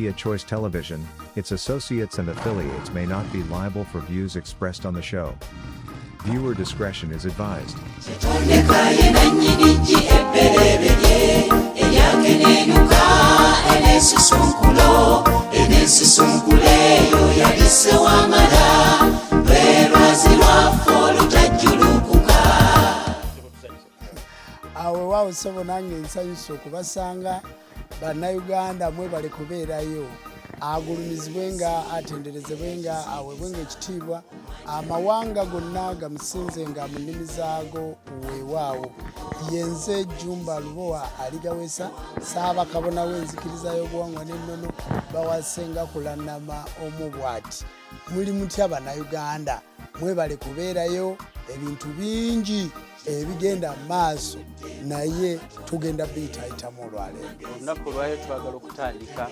Media Choice Television, its associates and affiliates may not be liable for views expressed on the show. Viewer discretion is advised. Awe wao sobo nange nsanyusa okubasanga bannayuganda mwe bali kubeerayo agulumizibwenga atenderezebwenga aweebwenga ekitiibwa amawanga gonna gamusinzenga mu nnimi zaago weewaawo yenze Jjumba Lubowa aligawesa Ssaabakabona w'enzikiriza y'obuwangwa n'ennono bawasenga kulannama omubwati muli mutya bannayuganda mwe bali kubeerayo ebintu bingi ebigenda maaso naye tugenda biyitayitamu olwaleero olunaku lwayo twagala okutandika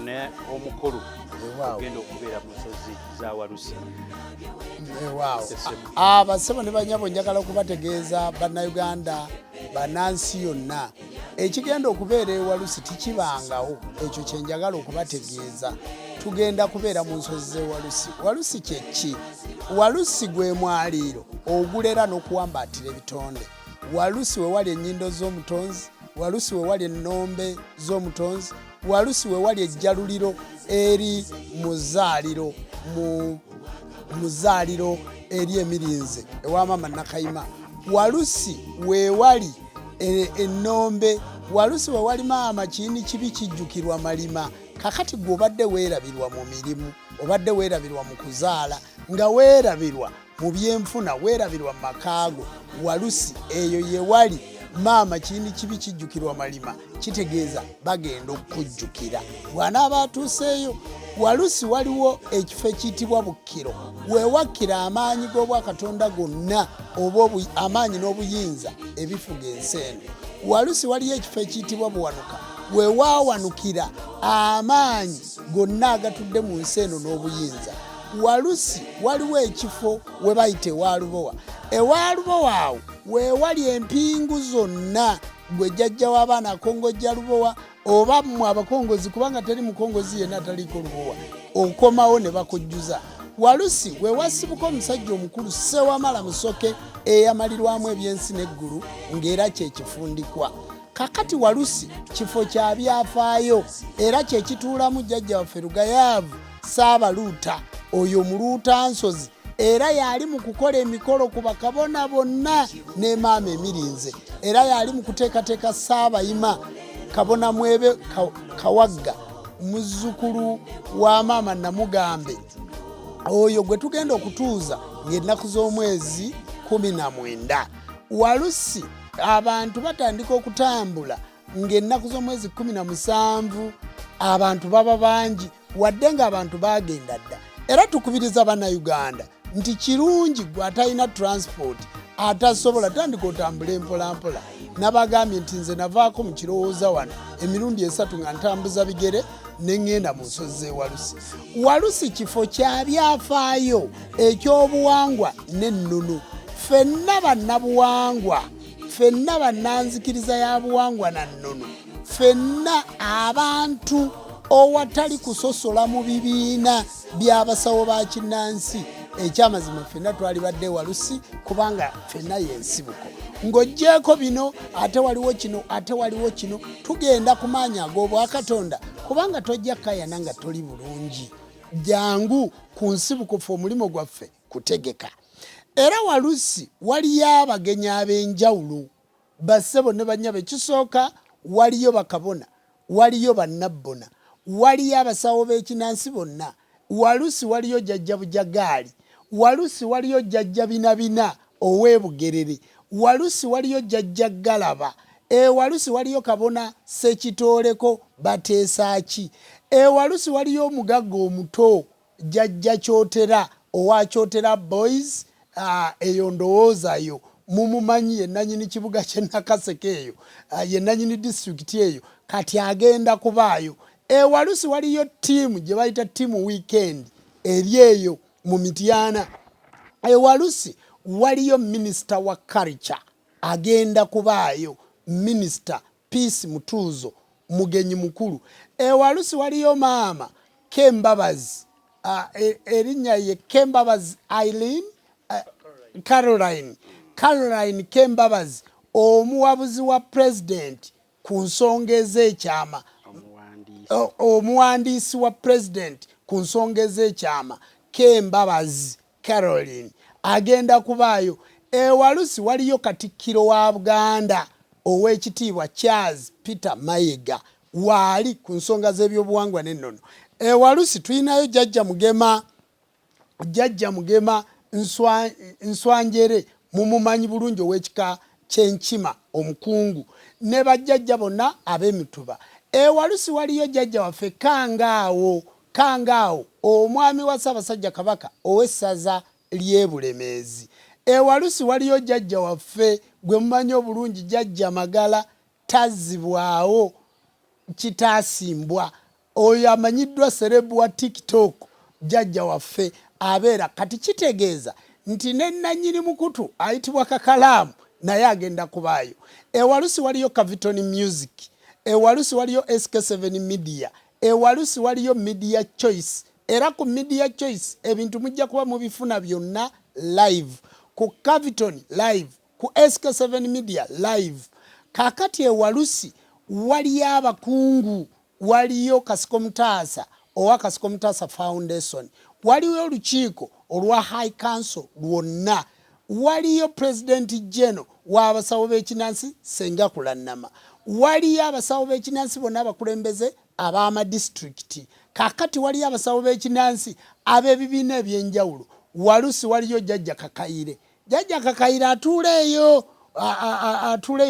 ne Omukolo ogenda okubeera mu nsozi za Walusi. Abasebo ne banyabo njagala okubategeeza bannayuganda bannansi yonna ekigenda okubeera e Walusi tikibangawo ekyo kye njagala okubategeeza tugenda kubeera mu nsozi z'e Walusi. Walusi kye ki? Walusi gwe mwaliiro ogulera n'okuwambaatira ebitonde. Walusi we wali ennyindo z'omutonzi, Walusi we wali ennombe z'omutonzi, Walusi we wali ejjaluliro eri muzaaliro eri emirinze ewa maama Nakayima. Walusi we wali ennombe, Walusi we wali maama kiini kibi kijjukirwa malima. Kakati gwe obadde weerabirwa mu mirimu, obadde weerabirwa mu kuzaala, nga weerabirwa mu byenfuna, weerabirwa mu makaago. Walusi eyo ye wali maama kiini kibi kijjukirwa malima, kitegeeza bagenda okujjukira bw'anaaba atuuseeyo. Walusi waliwo ekifo ekiyitibwa Bukkiro weewakkira amaanyi g'Obwakatonda gonna oba amaanyi n'obuyinza ebifuga ensi eno. Walusi waliyo ekifo ekiyitibwa Buwanuka weewaawanukira amaanyi gonna agatudde mu nsi eno n'obuyinza. Walusi waliwo ekifo we bayita ewa Lubowa. Ewa Lubowa awo weewali empingu zonna gwe jjajja w'abaana akongojja Lubowa oba mmwe abakongozi kubanga teri mukongozi yenna ataliiko Lubowa okomawo ne bakujjuza. Walusi we wasibuka omusajja omukulu Ssewamala Musoke eyamalirwamu ebyensi n'eggulu ng'era kye kifundikwa. Kakati Walusi kifo kya byafaayo era kye kituulamu jjajja waffe Lugayaavu Ssaabaluuta oyo muluuta nsozi era yali mu kukola emikolo ku bakabona bonna ne maama emirinze era yali mu kuteekateeka Ssaabayima Kabona Mwebe Kawagga muzzukulu wa maama Namugambe oyo gwe tugenda okutuuza ng'ennaku z'omwezi 19. Walusi abantu batandika okutambula ng'ennaku z'omwezi 17 abantu baba bangi wadde ng'abantu bagenda dda. Era tukubiriza bannayuganda nti kirungi gwe atalina transport atasobola tandika otambula empolampola. Nabagambye nti nze navaako mu kirowooza wano emirundi 3 nga ntambuza bigere ne ngenda mu nsozi z'e Walusi. Walusi kifo kya byafaayo eky'obuwangwa n'ennono. Ffenna bannabuwangwa, ffenna bannanzikiriza ya buwangwa na nnono, ffenna abantu owatali kusosola mu bibiina by'abasawo ba kinnansi. Ekyamazima ffenna twali badde Walusi kubanga ffenna y'ensibuko. Ng'oggyeko bino ate waliwo kino ate waliwo kino tugenda ku maanyi ag'Obwakatonda kubanga tojja kayana nga toli bulungi. Jangu ku nsibuko ffe omulimu gwaffe kutegeka. Era Walusi waliyo abagenyi ab'enjawulo bassebo ne bannyabe. Kisooka waliyo bakabona, waliyo bannabbona, waliyo abasawo b'ekinnansi bonna. Walusi waliyo jjajja Bujagaali, Walusi waliyo jjajja Binabina ow'ebugerere, Walusi waliyo jjajja Galaba, Walusi waliyo kabona Ssekitooleko Bateesaaki, Walusi waliyo omugagga omuto jjajja Kyotera owa Kyotera Boys. Eyo ndowoozayo mumumanyi yennanyini kibuga kye Nakaseke eyo yennanyini disitulikiti eyo kati agenda kubaayo. Walusi waliyo ttiimu gye bayita ttiimu weekend eri eyo mu Mityana. Walusi waliyo minisita wa culture agenda kubaayo, minisita Peace Mutuuzo mugenyi mukulu ewalusi waliyo maama Kembabazi erinnya ye Kembabazi Eileen Caroline Kembabazi omuwabuzi wa president ku nsonga ez'ekyama omuwandiisi wa president ku nsonga ez'ekyama Kembabazi Caroline agenda kubaayo ewalusi waliyo katikkiro wa Buganda ow'ekitiibwa Charles Peter Mayiga waali ku nsonga z'ebyobuwangwa n'ennono ewalusi tulinayo jjajja mugema nswanjere mumumanyi bulungi ow'ekika ky'enkima omukungu ne bajjajja bonna ab'emituba ewalusi waliyo jjajja waffe kangaawo omwami wa Ssaabasajja Kabaka ow'essaza ly'e Bulemeezi ewalusi waliyo jjajja waffe gwe mumanyi obulungi jjajja Magala tazzibwawo kitaasimbwa oyo amanyiddwa serebu wa TikTok jjajja waffe abeera kati kitegeeza nti nennanyini mukutu ayitibwa Kakalaamu naye agenda kubaayo ewalusi waliyo Kavitoni Music ewalusi waliyo SK7 Media ewalusi waliyo Media Choice era ku Media Choice ebintu mujja kuba mubifuna byonna live ku Kavitoni live ku SK7 Media live kakati ewalusi waliyo abakungu waliyo Kasiko Mutaasa owa Kasiko Mutaasa Foundation waliyo olukiiko olwa High Council lwonna waliyo President General w'abasawo b'ekinansi Senga Kulannama waliyo abasawo b'ekinansi bonna abakulembeze ab'amadistricti kakati waliyo abasawo b'ekinansi ab'ebibiina eby'enjawulo walusi waliyo jjajja Kakayire atuuleeyo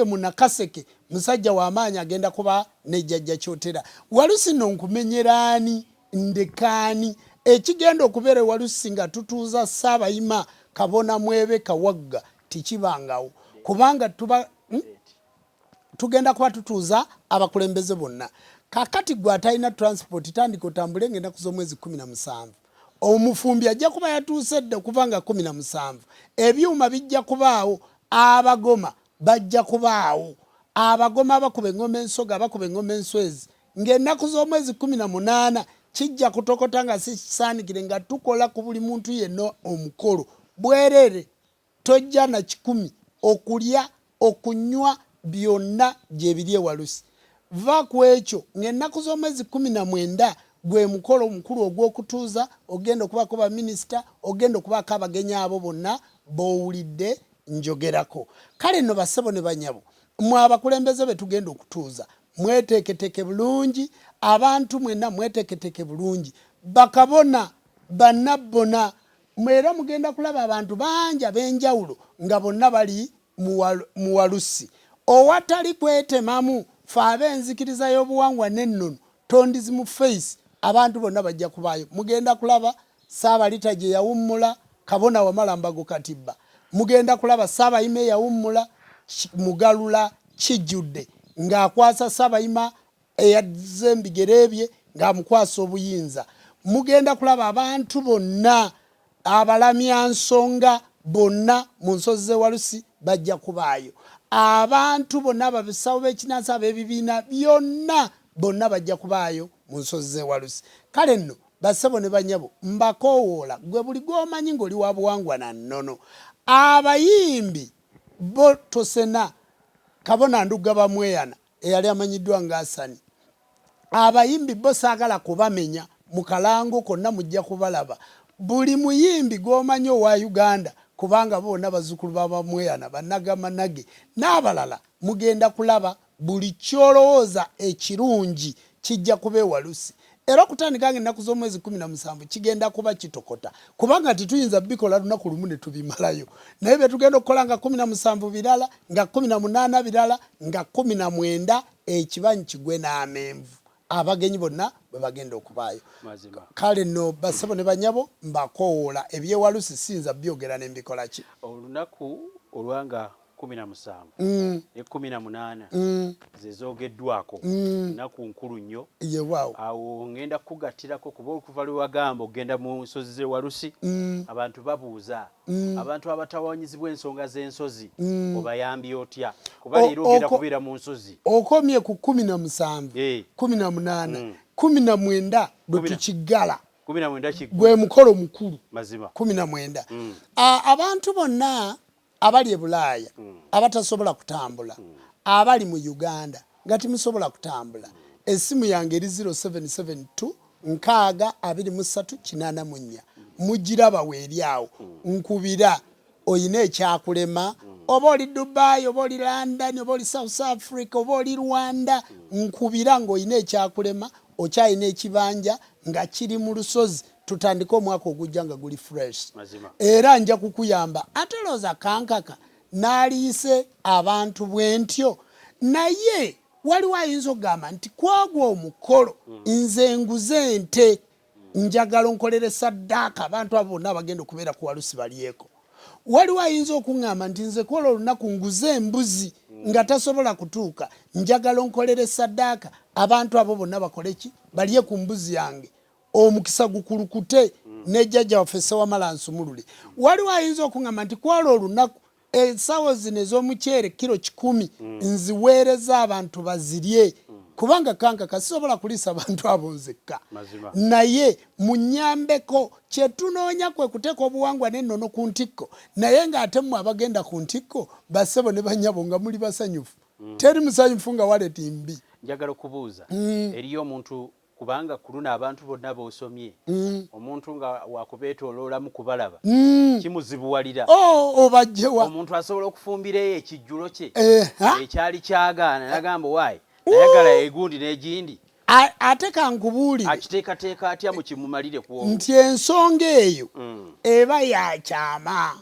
mu Nakaseke musajja w'amaanyi agenda kuba ne jjajja Kyotera walusi nno nkumenyeraani ndekaani ekigenda okubeera walusi nga tutuuza Ssaabayima Kabona Mwebe Kawagga tikibangawo kubanga tugenda kuba tutuuza abakulembeze bonna kakati gwe atalina transport tandika otambule ng'ennaku z'omwezi 17 omufumbi ajja kuba yatuuse dde okuvanga 17 ebyuma bijja kubaawo abagoma bajja kubaawo abagoma abakuba engoma ensoga abakuba engoma enswezi ng'ennaku z'omwezi 18 kijja kutokota nga si kisaanikire nga tukola ku buli muntu yenna omukolo bwerere tojja na 10 okulya okunywa byonna gye biri ewalusi va ku ekyo ng'ennaku z'omwezi 19 gwe mukolo omukulu ogw'okutuuza ogenda okubaako baminisita ogenda okubaako abagenyi abo bonna b'owulidde njogerako kale nno bassebo ne banyabo mwe abakulembeze be tugenda okutuuza mweteeketeke bulungi abantu mwenna mweteeketeke bulungi bakabona bannabbona mwera mugenda kulaba abantu bangi ab'enjawulo nga bonna bali mu walusi owatali kwetemamu fe ab'enzikiriza y'obuwangwa n'ennono tondizi mu face abantu bonna bajja kubaayo mugenda kulaba Ssaabalita gye yawummula Kabona Wamalambago Katibba mugenda kulaba Ssaabayima yawummula Mugalula Kijjudde ng'akwasa Ssaabayima eyazze embigere bye ng'amukwasa obuyinza mugenda kulaba abantu bonna abalamya Nsonga bonna mu nsozi z'ewalusi bajja kubaayo abantu bonna abasawo b'ekinansi ab'ebibiina byonna bonna bajja kubaayo mu nsozi z'ewalusi kale nno bassebo ne banyabo mbakoowoola gwe buli gw'omanyi ng'oli wa buwangwa na nnono abayimbi bo tosena Kabona Nduga Bamweyana eyali amanyiddwa ng'Asani abayimbi bo saagala kubamenya mu kalango konna mujja kubalaba buli muyimbi gw'omanyi owa Uganda kubanga bona bazzukulu Bamweyana bannagamanage n'abalala mugenda kulaba buli kyolowooza ekirungi kijja kuba ewalusi era okutandika ng'ennaku z'omwezi 17 kigenda kuba kitokota kubanga tituyinza bikola lunaku lumu ne tubimalayo naye bye tugenda okukola nga 17 birala nga 18 birala nga 19 ekibanyi kigwe n'amenvu abagenyi bonna bwe bagenda okubaayo kale nno bassebo ne banyabo mbakoowoola ebyewalusi siyinza byogera ne mbikola ki olunaku olwanga 17 ne 18 zezogeddwako ennaku nkulu nnyo. Awo ngenda kugattirako kuba okuva lwe wagamba ogenda mu nsozi z'ewalusi abantu babuuza abantu abatawanyizibwa ensonga z'ensozi obayambye otya kuba leero ogenda kubeera mu nsozi. Okomye ku 17 18 19 bwe tukiggala gwe mukolo mukulu mazima 19 abantu bonna abali e Bulaaya abatasobola kutambula abali mu Uganda nga timusobola kutambula essimu yange eri 0772 623 mugiraba weeri awo nkubira oyina ekyakulema oba oli Dubai oba oli London oba oli South Africa oba oli Rwanda nkubira ng'oyina ekyakulema okyayina ekibanja nga kiri mu lusozi tutandika omwaka ogujja nga guli fresh era nja kukuyamba ate looza kankaka n'aliise abantu bwentyo naye waliwo ayinza okugamba nti kwagwa omukolo nze nguze ente njagala onkolere saddaaka abantu abo bonna abagenda okubeera ku walusi balyeko. Waliwo ayinza okuŋŋamba nti nze kola olunaku nguze embuzi nga tasobola kutuuka njagala onkolere saddaaka abantu abo bonna bakole ki balye ku mbuzi yange omukisa gukulukute ne jjajja waffe Ssewamala Nsumulule. Waliwo ayinza okuŋŋamba nti kola olunaku ensawo zino ez'omuceere kilo 10 nziweereza abantu bazirye kubanga kankaka sisobola kuliisa abantu abo nzekka naye munyambeko kyetunoonya kwe kuteeka obuwangwa n'ennono ku ntikko naye ng'ate mmwe abagenda ku ntikko bassebo ne bannyabo nga muli basanyufu teri musanyufu nga waleti mbi. Njagala okubuuza eriyo omuntu kubanga kuluna abantu bonna b'osomye omuntu nga wakubeetooloolamu kubalaba kimuzibuwalira obajjewa omuntu asobola okufumbira eyo ekijjulo kye ekyali kyagaana nagamba waayi nayagala egundi n'egindi ate kankubuulire akiteekateeka atya mu kimumalire ku nti ensonga eyo eba yakyama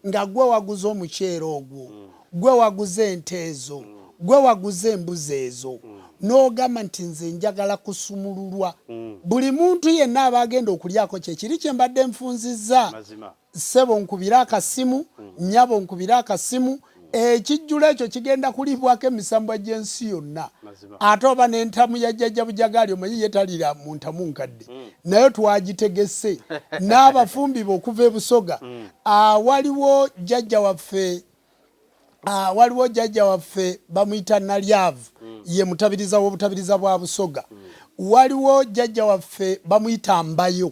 nga gwe waguze omuceere ogwo gwe waguze ente ezo gwe waguze embuzi ezo n'ogamba nti nze njagala kusumululwa buli muntu yenna aba agenda okulyako kyekiri kye mbadde nfunzizza ssebo nkubira akasimu nnyabo nkubira akasimu ekijjulo ekyo kigenda kulibwako emisambwa gy'ensi yonna ate oba n'entamu ya jjajja Bujagaali omanyi yetalira mu ntamu nkadde naye twagitegese n'abafumbi okuva e Busoga waliwo jjajja waffe bamuyita Nalyavu ye mutabiriza w'obutabiriza bwa Busoga. Waliwo jjajja waffe bamuyita Mbayo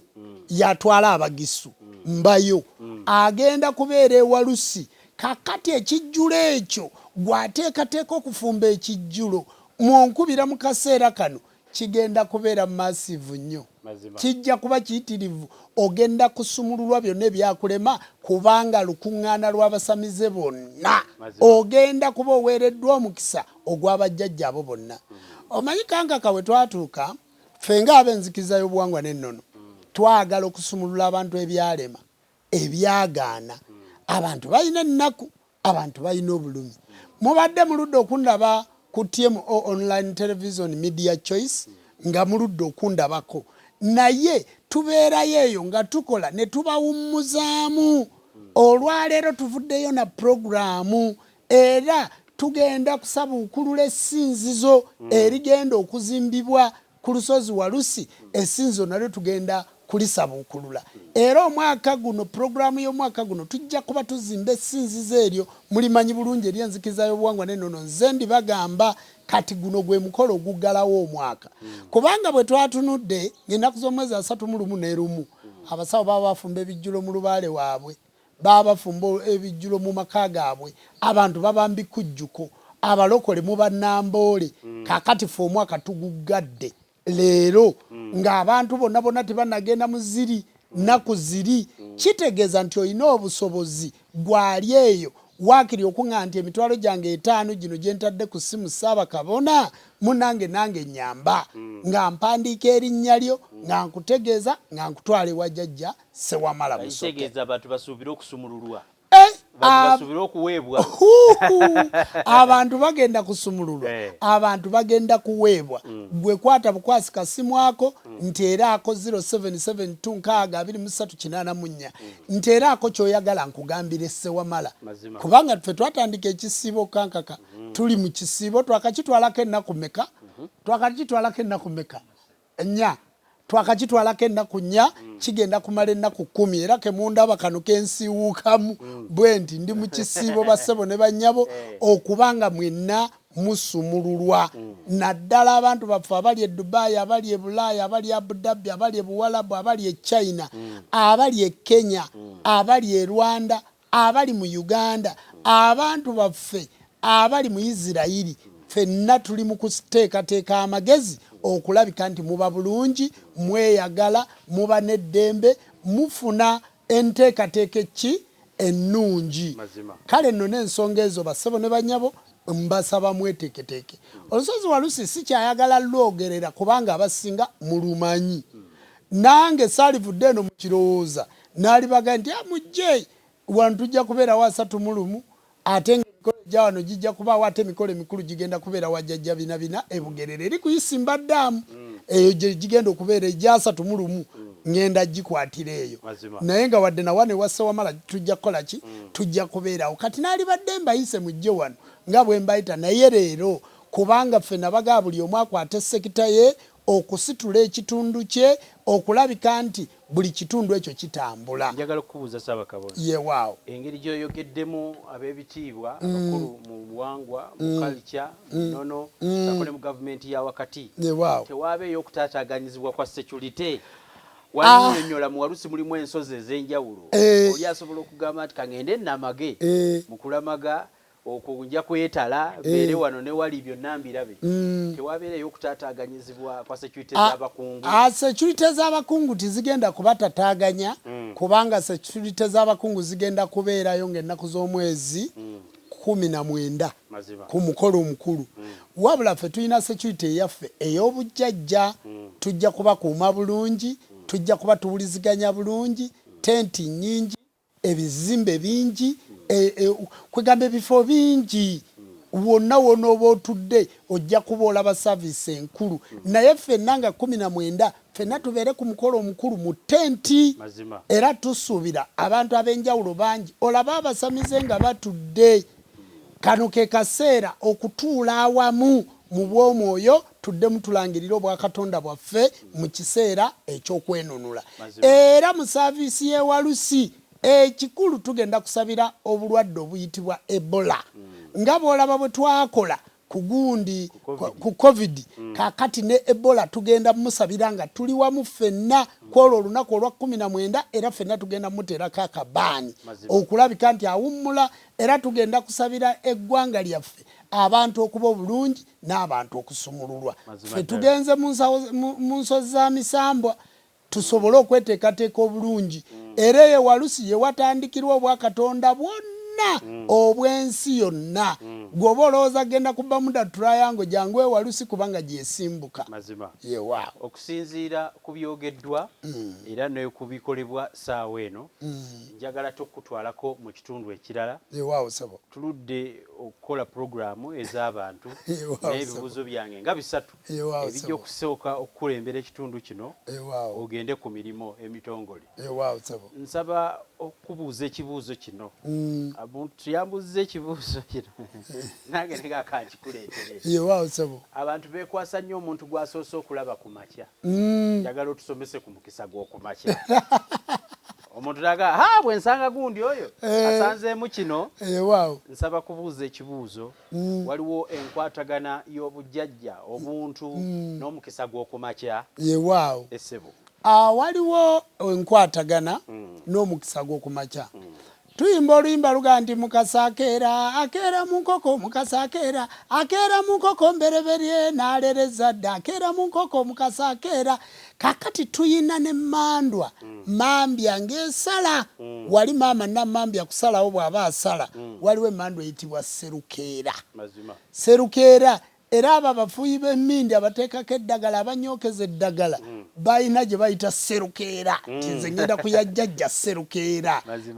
yatwala abagisu Mbayo agenda kubeera ewalusi kakati ekijjulo ekyo gwateekateeka okufumba ekijjulo mwonkubira mu kaseera kano kigenda kubeera massive nnyo kijja kuba kiyitirivu ogenda kusumululwa byonna ebyakulema kubanga lukuŋŋaana lw'abasamize bonna ogenda kuba oweereddwa omukisa ogw'abajjajja abo bonna. Omanyi kankaka we twatuuka ffe ng'ab'enzikiriza y'obuwangwa n'ennono twagala okusumulula abantu ebyalema ebyagaana abantu balina ennaku abantu balina obulumi. Mubadde muludde okundaba ku TMO online television media choice nga muludde okundabako naye tubeerayo eyo nga tukola ne tubawummuzaamu. Olwaleero tuvuddeyo na programu era tugenda kusabuukulula essinzizo erigenda okuzimbibwa ku lusozi Walusi. Essinzizo nalyo tugenda kulisabuukulula era omwaka guno programu y'omwaka guno tujja kuba tuzimba essinzizo eryo mulimanyi bulungi ery'enzikiriza y'obuwangwa n'ennono nze ndibagamba kati guno gwe mukolo oguggalawo omwaka kubanga bwe twatunudde ng'ennaku z'omwezi 31 abasawo baba bafumba ebijjulo mu lubaale waabwe baba bafumba ebijjulo mu maka gaabwe abantu babambi kujjuko abalokole mu bannamboole kakati fe omwaka tuguggadde leero ng'abantu bonna bonna tebanagenda mu ziri nnaku ziri kitegeeza nti olina obusobozi gwali eyo waakiri okuŋŋa nti emitwalo gyange 5 gino gye ntadde ku ssimu Ssaabakabona munnange nange nyamba nga mpandiika erinnya lyo nga nkutegeeza nga nkutwala ewa jjajja Ssewamala Busoga. Kitegeeza abantu basuubire okusumululwa basubira okuweebwa abantu bagenda kusumululwa abantu bagenda kuweebwa gwe kwata bukwasi kasimu ako nteeraako 0772 nteeraako kyoyagala nkugambire Ssewamala kubanga ffe twatandika ekisiibo kankaka tuli mu kisiibo twakakitwalako ennaku mmeka twakakitwalako ennaku mmeka nnya twakakitwalako ennaku nnya kigenda kumala ennaku 10 era kemundaba kano kensiiwuukamu bwe nti ndi mu kisiibo bassebo ne bannyabo okubanga mwenna musumululwa naddala abantu baffe abali e Dubai abali e Bulaaya abali e Abu Dhabi abali e Buwalabu abali e China abali e Kenya abali e Rwanda abali mu Uganda abantu baffe abali mu Isirayiri ffenna tuli mu kuteekateeka amagezi okulabika nti muba bulungi mweyagala muba n'eddembe mufuna enteekateeka ki ennungi kale nno n'ensonga ezo bassebo ne bannyabo mbasaba mweteeketeeke olusozi Walusi si kyayagala lwogerera kubanga abasinga mulumanyi nange saalivudde eno mu kirowooza naalibaga nti mujje wano tujja kubeera wa 3 ate emikolo gya wano gijja kubaawo ate emikolo emikulu gigenda kubeera wa jjajja bina Ebugerere eri kuyisimba ddaamu eyo gye gigenda okubeera egya 3 ngenda gikwatira eyo naye nga wadde na wane wa Ssewamala tujja kukola ki tujja kubeerawo kati naalibadde mbayise mujje wano nga bwe mbayita naye leero kubanga ffe nabaga buli omu akwate sekita ye okusitula ekitundu kye okulabika nti buli kitundu ekyo kitambula. Njagala okubuuza Ssaabakabona. Yeewaawo. Engeri gy'oyogeddemu ab'ebitiibwa abakulu mu buwangwa mu culture nono ssaako ne mu gavumenti ya wakati. Yeewaawo. Tewaabeeyo okutaataaganyizibwa kwa security. Wannyonnyola mu Walusi mulimu ensozi ez'enjawulo. Oli asobola okugamba nti kangende namage mu kulamaga okunja kwetala beere wano ne wali byonna mbirabe tewabeereyo okutaataaganyizibwa kwa security z'abakungu. Security z'abakungu tizigenda kubatataaganya kubanga security z'abakungu zigenda kubeerayo ng'ennaku z'omwezi 19 ku mukolo omukulu. Wabula ffe tulina security eyaffe ey'obujjajja tujja kubakuuma bulungi tujja kuba tuwuliziganya bulungi tenti nnyingi ebizimbe bingi kwegamba ebifo bingi wonna wonna oba otudde ojja kuba olaba saavisi enkulu naye ffenna nga 19 ffenna tubeere ku mukolo omukulu mu tenti era tusuubira abantu ab'enjawulo bangi olaba abasamize nga batudde kano ke kaseera okutuula awamu mu bw'omwoyo tuddemu tulangirira obwakatonda bwaffe mu kiseera eky'okwenunula era mu saavisi y'e Walusi ekikulu tugenda kusabira obulwadde obuyitibwa Ebola nga bw'olaba bwe twakola ku gundi ku COVID kakati ne Ebola tugenda musabira nga tuli wamu ffenna kwolwo olunaku olwa 19 era ffenna tugenda muteerako akabaani okulabika nti awummula era tugenda kusabira eggwanga lyaffe abantu okuba obulungi n'abantu okusumululwa ffe tugenze mu nsozi za Misambwa tusobole okweteekateeka obulungi era ye Walusi ye watandikirwa obwakatonda bwonna obw'ensi yonna gwoba olowooza agenda kubba muda triangle jangu e Walusi kubanga gyesimbuka yeewaawo okusinziira ku byogeddwa era ne ku bikolebwa ssaawa eno njagala tokkutwalako mu kitundu ekirala yeewaawo sabo tuludde okukola puroguramu ez'abantu n'ebibuuzo byange nga 3 ebijja okusooka okukulembera ekitundu kino ogende ku mirimu emitongole nsaba okubuuza ekibuuzo kino tuyambuze ekibuuzo kino nange negakankikuleetere abantu beekwasa nnyo omuntu gwasoose okulaba ku makya njagala otusomese ku mukisa gw'okumakya omuntu naga bwe nsanga gundi oyo asanzeemu kino nsaba kubuuza ekibuuzo waliwo enkwatagana y'obujjajja obuntu n'omukisa gw'okumakya essebo waliwo enkwatagana n'omukisa gw'okumakya tuyimba oluyimba luga nti mukasa akeera mu nkoko mukasa akeera mu nkoko mbereberye n'alereza dda akeera mu nkoko mukasa akeera kakati tuyina ne mandwa mambya ng'esala wali maama namambya kusalawo bw'aba asala waliwo emandwa eyitibwa serukeera era abo abafuuyi b'emmindi abateekako eddagala abanyookeza eddagala balina gye bayita serukeera nti nze ngenda kuyajjajja serukeera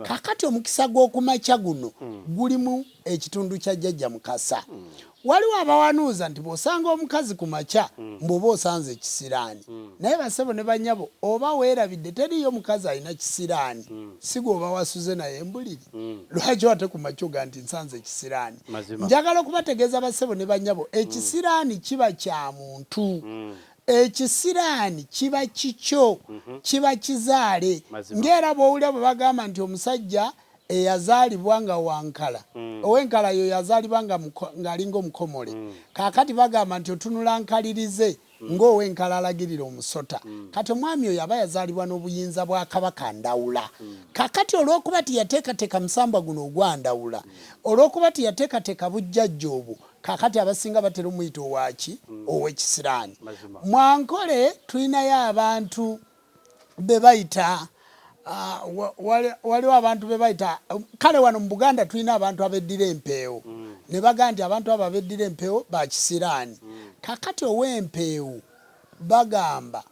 kakati omukisa gw'okumakya guno gulimu ekitundu kya jjajja Mukasa waliwo abawanuuza nti bw'osanga omukazi ku makya mbw'oba osanze ekisiraani naye basebo ne banyabo oba weerabidde teriyo mukazi alina kisiraani si gwoba wasuze naye embuliri lwaki wate ku makya oga nti nsanze ekisiraani njagala okubategeeza basebo ne banyabo ekisiraani kiba kya muntu ekisiraani kiba kikyo kiba kizaale ng'era bw'owulira bwe bagamba nti omusajja eyazaalibwa nga wankala ow'enkala yo yazaalibwa ng'alinga omukomole kaakati bagamba nti otunula nkalirize ng'ow'enkala alagirira omusota kati omwami oyo aba yazaalibwa n'obuyinza bwa kabaka ndawula kaakati olw'okuba tiyateekateeka musambwa guno ogwandawula olw'okuba tiyateekateeka bujjajja obwo kaakati abasinga batera omuyita owaki ow'ekisiraani mwankole tulinayo abantu be bayita waliwo abantu be bayita kale wano mu Buganda tulina abantu abeddira empeewo ne bagaa nti abantu abo abeddira empeewo bakisiraani kakati ow'empeewo bagamba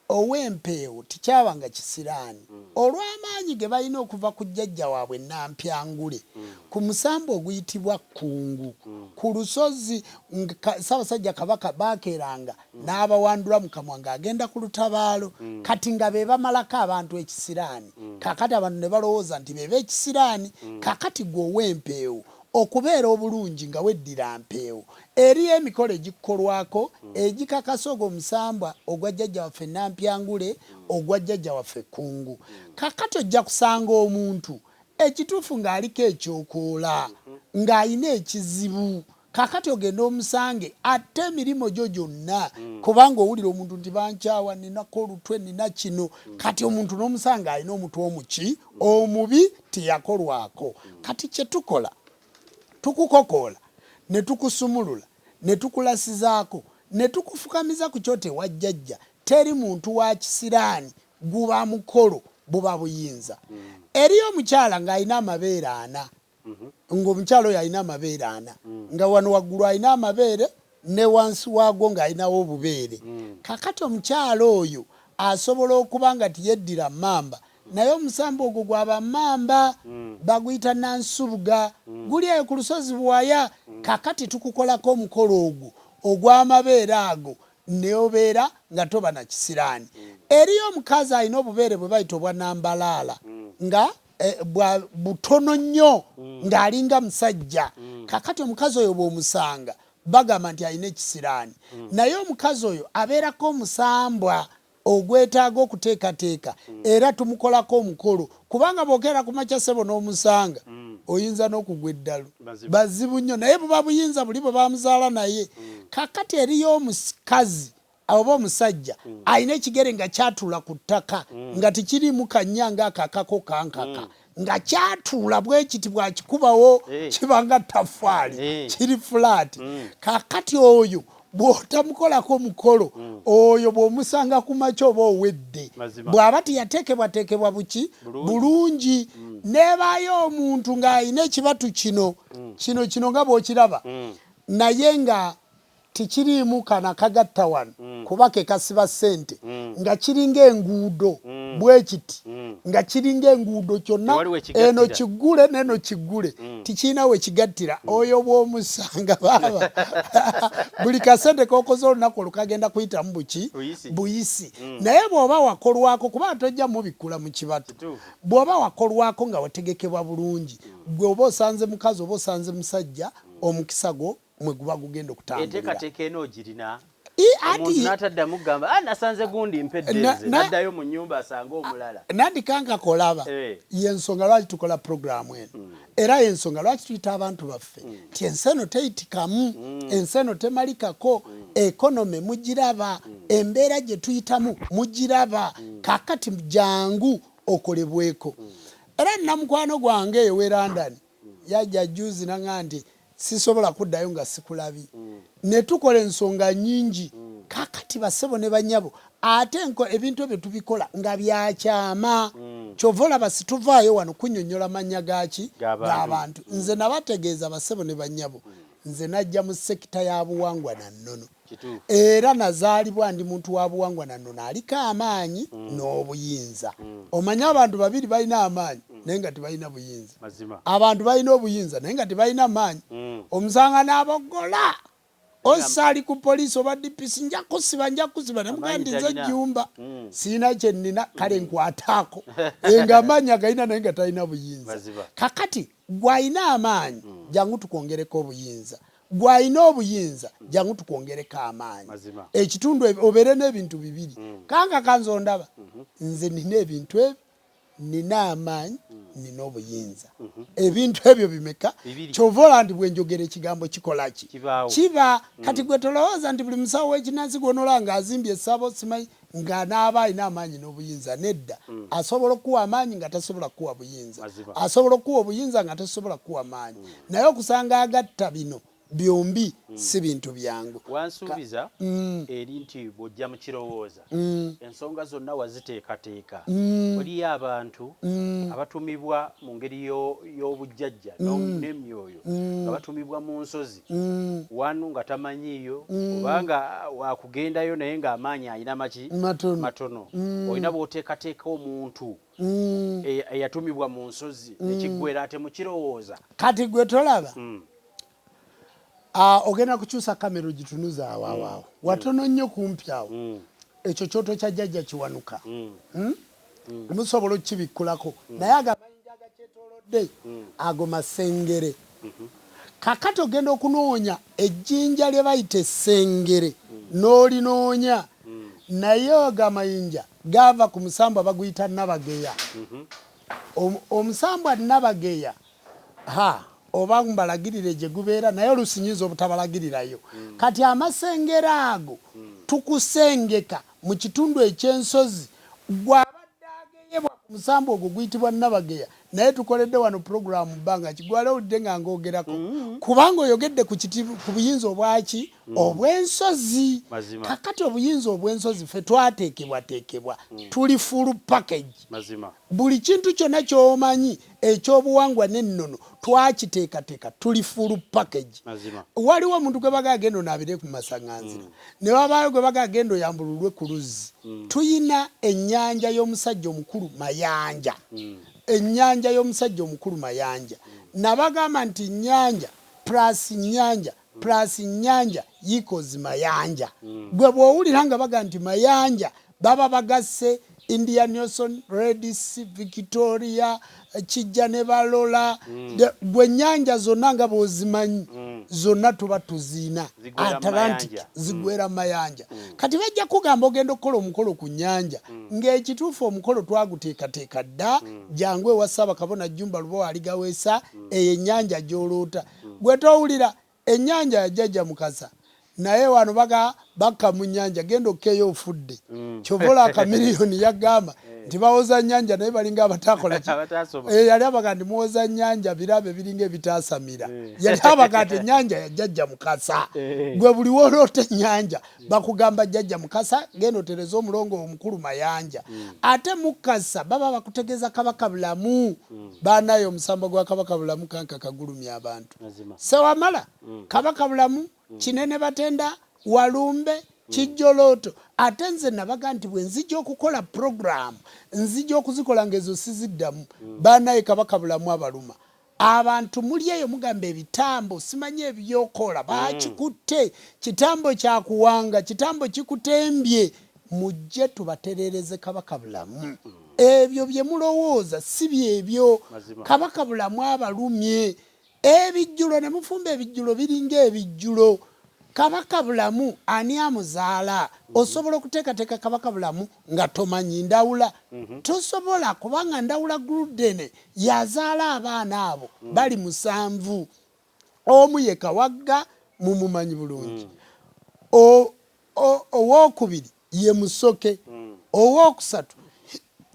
ow'empeewo tikyabanga kisiraani olw'amaanyi ge balina okuva ku jjajja waabwe Nampyangule ku musambu oguyitibwa Kkungu ku lusozi Ssaabasajja Kabaka baakeeranga n'abawandula mu kamwa ng'agenda ku lutabaalo kati nga be bamalako abantu ekisiraani kakati abantu ne balowooza nti be b'ekisiraani kakati gwe ow'empeewo okubeera obulungi nga weddira mpeewo eriyo emikolo egikolwako egikakasa ogwo musambwa ogwa jjajja waffe Nampyangule ogwa jjajja waffe Kkungu kakati ojja kusanga omuntu ekituufu ng'aliko ekyokoola ng'alina ekizibu kakati ogenda omusange ate emirimu gyo gyonna kubanga owulira omuntu nti bankyawa ninako olutwe nina kino kati omuntu n'omusanga alina omutwe omuki omubi tiyakolwako kati kye tukola tukukokoola ne tukusumulula ne tukulasizaako ne tukufukamiza ku kyoto ewa jjajja teri muntu wa kisiraani guba mukolo buba buyinza eriyo omukyala ng'alina amabeere 4 ng'omukyala oyo alina amabeere 4 nga wano waggulu alina amabeere ne wansi waago ng'alinawo obubeere kakati omukyala oyo asobola okuba nga tiyeddira mamba naye omusambu ogwo gwaba mamba baguyita nansubuga guli eyo ku lusozi Bwaya kakati tukukolako omukolo ogwo ogw'amabeere ago neobeera nga toba na kisiraani eriyo omukazi alina obubeere bwe bayita obwa nambalaala nga butono nnyo ng'alinga musajja kakati omukazi oyo bw'omusanga bagamba nti alina ekisiraani naye omukazi oyo abeerako omusambwa ogwetaaga okuteekateeka era tumukolako omukolo kubanga bw'okeera ku makya ssebo n'omusanga oyinza n'okugwa eddalu bazibu nnyo naye buba buyinza buli bwe bamuzaala naye kakati eriyo omukazi oba omusajja alina ekigere nga kyatuula ku ttaka nga tikirimu kannya ng'akakako kankaka nga kyatuula bwe kiti bwakikubawo kibanga ttafaali kiri fulaati kakati oyo bw'otamukolako omukolo oyo bw'omusanga ku makya oba owedde bw'aba tiyateekebwateekebwa buki bulungi nebaayo omuntu ng'alina ekibatu kino nga bw'okiraba naye nga tikiriimu kana kagatta wano kuba ke kasiba ssente nga kiringa enguudo bwe kiti nga kiringa enguudo kyonna eno kiggule n'eno kiggule tikirina we kigattira oyo bw'omusanga baaba buli kasente k'okoze olunaku olukagenda kuyitamu buki buyisi naye bw'oba wakolwako kuba tojja mubikkula mu kibatu bw'oba wakolwako nga wategekebwa bulungi gwe oba osanze mukazi oba osanze musajja omukisa gwo mwe guba gugenda okutambulira enteekateeka eno ogirina omuntu n'ataddamu kugamba nasanze gundi mpeddeze n'addayo mu nnyumba asanga omulala nandikanga kolaba y'ensonga lwaki tukola puroguramu eno era y'ensonga lwaki tuyita abantu baffe ti ensi eno teyitikamu ensi eno temalikako ekonome mugiraba embeera gye tuyitamu mugiraba kakati jangu okolebweko era namukwano gwange ewe London yajja juzi nanga nti sisobola kuddayo nga sikulabi ne tukola ensonga nnyingi kakati bassebo ne bannyabo ate ebintu ebyo tubikola nga byakyama kyova olaba situvaayo wano kunnyonnyola mannya gaki g'abantu nze nabategeeza bassebo ne bannyabo nze najja mu sekita ya buwangwa na nnono era nazaalibwa ndi muntu wa buwangwa na nnono aliko amaanyi n'obuyinza. Omanya abantu babiri balina amaanyi naye nga tebalina buyinza. Abantu balina obuyinza naye nga tebalina maanyi. Omusanga n'abogola osali ku poliisi oba DPC nja kusiba namugaa ndi nze Jjumba siina kye nnina kale nkwataako nga amaanyi agalina naye nga talina buyinza. Kakati gw'alina amaanyi jangu tukwongereko obuyinza, gw'alina obuyinza jangu tukwongereko amaanyi. Ekitundu obeere n'ebintu bibiri. Kanga kanze ondaba nze nina ebintu ebyo, nina amaanyi nina obuyinza. Ebintu ebyo bimeka kyovola nti bwenjogera ekigambo kikola ki kiba. Kati gwe tolowooza nti buli musawo w'ekinnansi gw'onolanga azimbye essabo simanyi nga n'aba alina amaanyi n'obuyinza. Nedda, asobola okuwa amaanyi nga tasobola kuwa buyinza, asobola okuwa obuyinza nga tasobola kuwa maanyi. Naye okusanga agatta bino byombi si bintu byangu. Wansuubiza eri nti bw'ojja mu kirowooza ensonga zonna waziteekateeka. Waliyo abantu abatumibwa mu ngeri y'obujjajja n'emyoyo nga batumibwa mu nsozi wanu nga tamanyiiyo obanga wakugendayo naye ng'amaanyi alina matono. Olina bw'oteekateeka omuntu eyatumibwa mu nsozi nekiggwera ate mu kirowooza. Kati gwe tolaba ogenda kukyusa kamera ogitunuza awo watono nnyo kumpi awo. Ekyo kyoto kya jjajja kiwanuka musobola okukibikkulako naye agamayinja agakyetoolodde ago masengere. Kakati ogenda okunoonya ejjinja lye bayita essengere n'olinoonya naye agamayinja gava ku musambwa baguyita nabageya. Omusambwa nabageya oba mbalagirire gye gubeera naye olusinyiza obutabalagirirayo. Kati amasengere ago tukusengeka mu kitundu eky'ensozi gw'abadde ageyebwa ku musambu ogwo guyitibwa nabageya. Naye tukoledde wano puroguramu bbanga kigwala owulidde nga ngoogerako kubanga oyogedde ku buyinza obwaki obw'ensozi. Kakati obuyinza obw'ensozi ffe twateekebwateekebwa tuli full package. Buli kintu kyonna ky'omanyi ekyobuwangwa n'ennono twakiteekateeka tuli full package. Waliwo omuntu gwe baga agenda onaabire ku masaŋŋanzira ne wabaayo gwe baga agenda oyambululwe ku luzzi. Tuyina ennyanja y'omusajja omukulu Mayanja. Ennyanja y'omusajja omukulu Mayanja nabagamba nti nnyanja plus nnyanja equals Mayanja. Gwe bw'owulira nga baga nti Mayanja baba bagasse Indian Ocean, Red Sea, Victoria, Kijja ne Balola. Gwe nnyanja zonna nga bw'ozimanyi zonna tuba tuziina Atlantic zigwera Mayanja. Kati bajja kugamba ogenda okukola omukolo ku nnyanja ng'ekituufu omukolo twaguteekateeka dda jangu ewa Ssaabakabona Jjumba lubo aligaweesa eyo ennyanja gy'oloota. Gwe towulira ennyanja yajjajja Mukasa naye wano bakka mu nnyanja genda okkeeyo ofudde. Kyovola akamiliyoni yagamba nti bawoza nnyanja naye balinga abatakola yali abaga nti muwoza nnyanja birabe biringa ebitaasamira. Yali abaga nti ennyanja yajjajja Mukasa. Gwe buli woloota ennyanja bakugamba jjajja Mukasa genda otereza omulongo omukulu Mayanja. Ate Mukasa baba bakutegeeza Kabaka bulamu. Baanayo omusambo gwa Kabaka bulamu kanka kagulumya abantu. Sewamala Kabaka bulamu Kinene Batenda Walumbe Kijjolooto. Ate nze nabaga nti bwe nzija okukola program nzija okuzikola ngezo siziddamu. Baanaye Kabaka bulamu abaluma abantu muli eyo mugamba ebitambo simanyi ebyokola bakikutte kitambo kyakuwanga kitambo kikutembye mujje tubaterereze Kabaka bulamu. Ebyo bye mulowooza si byebyo. Kabaka bulamu abalumye ebijjulo ne mufumba ebijjulo biringa ebijjulo. Kabaka bulamu ani amuzaala? Osobola okuteekateeka Kabaka bulamu nga tomanyi ndawula. Tosobola kubanga ndawula Grudene yazaala abaana abo bali 7. Omu ye Kawagga mumumanyi bulungi. Owookubiri ye Musoke. Owookusatu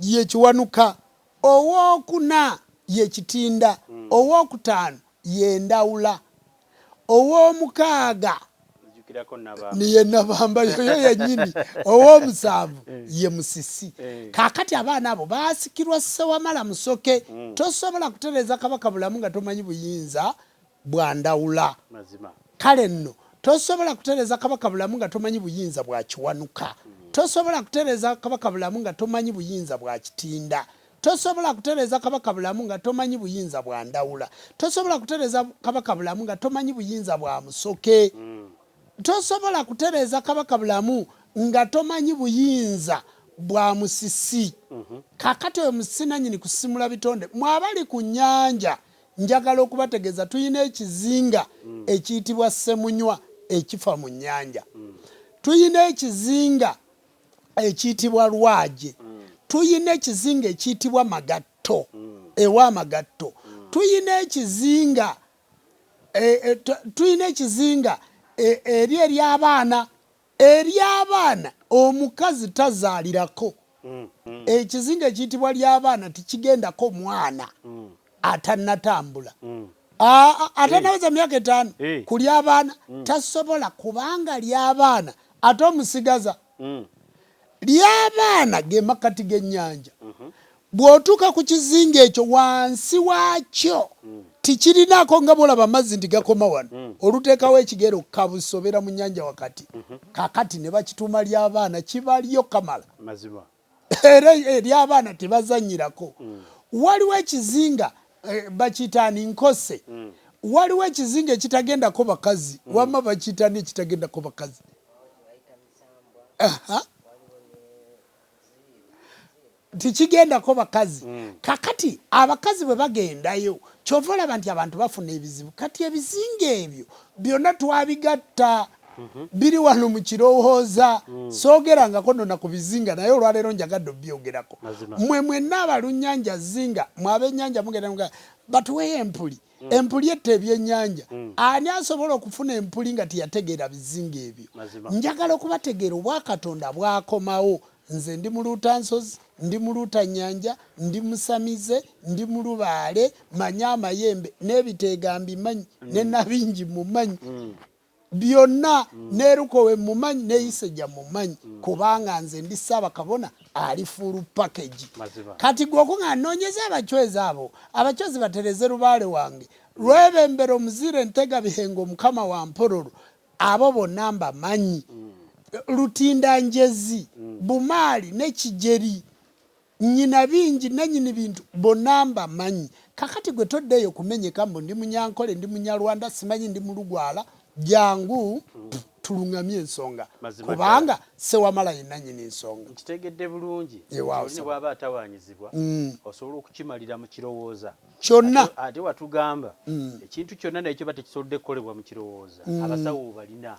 ye Kiwanuka. Owookuna ye Kitinda. Owookutaano ye Ndawula. Owoomukaaga niye Nabamba yoyo yennyini. Ow'omusanvu ye Musisi. Kaakati abaana abo baasikirwa Ssewamala Musoke. Tosobola kutereeza Kabaka bulamu nga tomanyi buyinza bwandawula kale nno tosobola kutereza kabaka bulamu nga tomanyi buyinza bwa kiwanuka tosobola kutereza kabaka bulamu nga tomanyi buyinza bwa kitinda tosobola kutereza kabaka bulamu nga tomanyi buyinza bwa ndawula tosobola kutereza kabaka bulamu nga tomanyi buyinza bwa musoke tosobola kutereza kabaka bulamu nga tomanyi buyinza bwa musisi kakati oyo musisi nanyini kusimula bitonde mwabali ku nnyanja njagala okubategeeza tuyina ekizinga ekiyitibwa Ssemunywa ekifa mu nnyanja tuyina ekizinga ekiyitibwa Lwaje tuyina ekizinga ekiyitibwa Magatto ewa Magatto tuyina ekizinga eri ery'abaana omukazi tazaalirako ekizinga ekiyitibwa ly'abaana tikigendako mwana atannatambula atannaweza myaka 5 ku ly'abaana tasobola kubanga ly'abaana ate omusigaza ly'abaana ge makkati g'ennyanja bw'otuuka ku kizinga ekyo wansi waakyo tikirinaako nga bwolaba amazzi nti gakoma wano oluteekawo ekigero kabusobera mu nnyanja wakati kakati ne bakituuma ly'abaana kibalyo kamala era ery'abaana tebazannyirako waliwo ekizinga bakiyitaani nkose waliwo ekizinga ekitagendako bakazi wamma bakiyitaani ekitagendako bakazi tikigendako bakazi kakati abakazi bwe bagendayo kyova olaba nti abantu bafuna ebizibu kati ebizinga ebyo byonna twabigatta biri wano mu kirowooza soogerangako nona ku bizinga naye olwaleero njagadde obyogerako mmwe mwenna abalunnyanja zinga mwab'ennyanja mugenda batuweyo empuli empuli etta ebyennyanja ani asobola okufuna empuli nga tiyategeera bizinga ebyo njagala okubategeera obwakatonda bwakomawo nze ndi mu Luutansozi ndi mu Luutanyanja ndi Musamize ndi mu Lubaale manyi amayembe n'ebiteega mbimanyi ne Nabingi mumanyi byonna neerukowe mumanyi neeyisejja mumanyi kubanga nze ndi Ssaabakabona ali full package kati gwokunga noonyeza abachwezi abo abachwezi batereze Lubaale wange Olw'Embeera omuzire Ntega Bihengo Mukama wa Mpororo abo bonna mbamanyi Lutindanjezi Bumaali ne Kijeri nyina bingi nanyini bintu bonna mbamanyi kakati gwe toddeeyo kumenyeka mbu ndi Munyankole ndi Munyarwanda simanyi ndi Mulugwala jangu tulungamye ensonga kubanga sewamala yenanyini ensonga nkitegedde bulungi olina bw'aba atawanyizibwa osobola okukimalira mu kirowooza kyonna ate watugamba ekintu kyonna naye kyoba tekisobodde kukolebwa mu kirowooza abasawo balina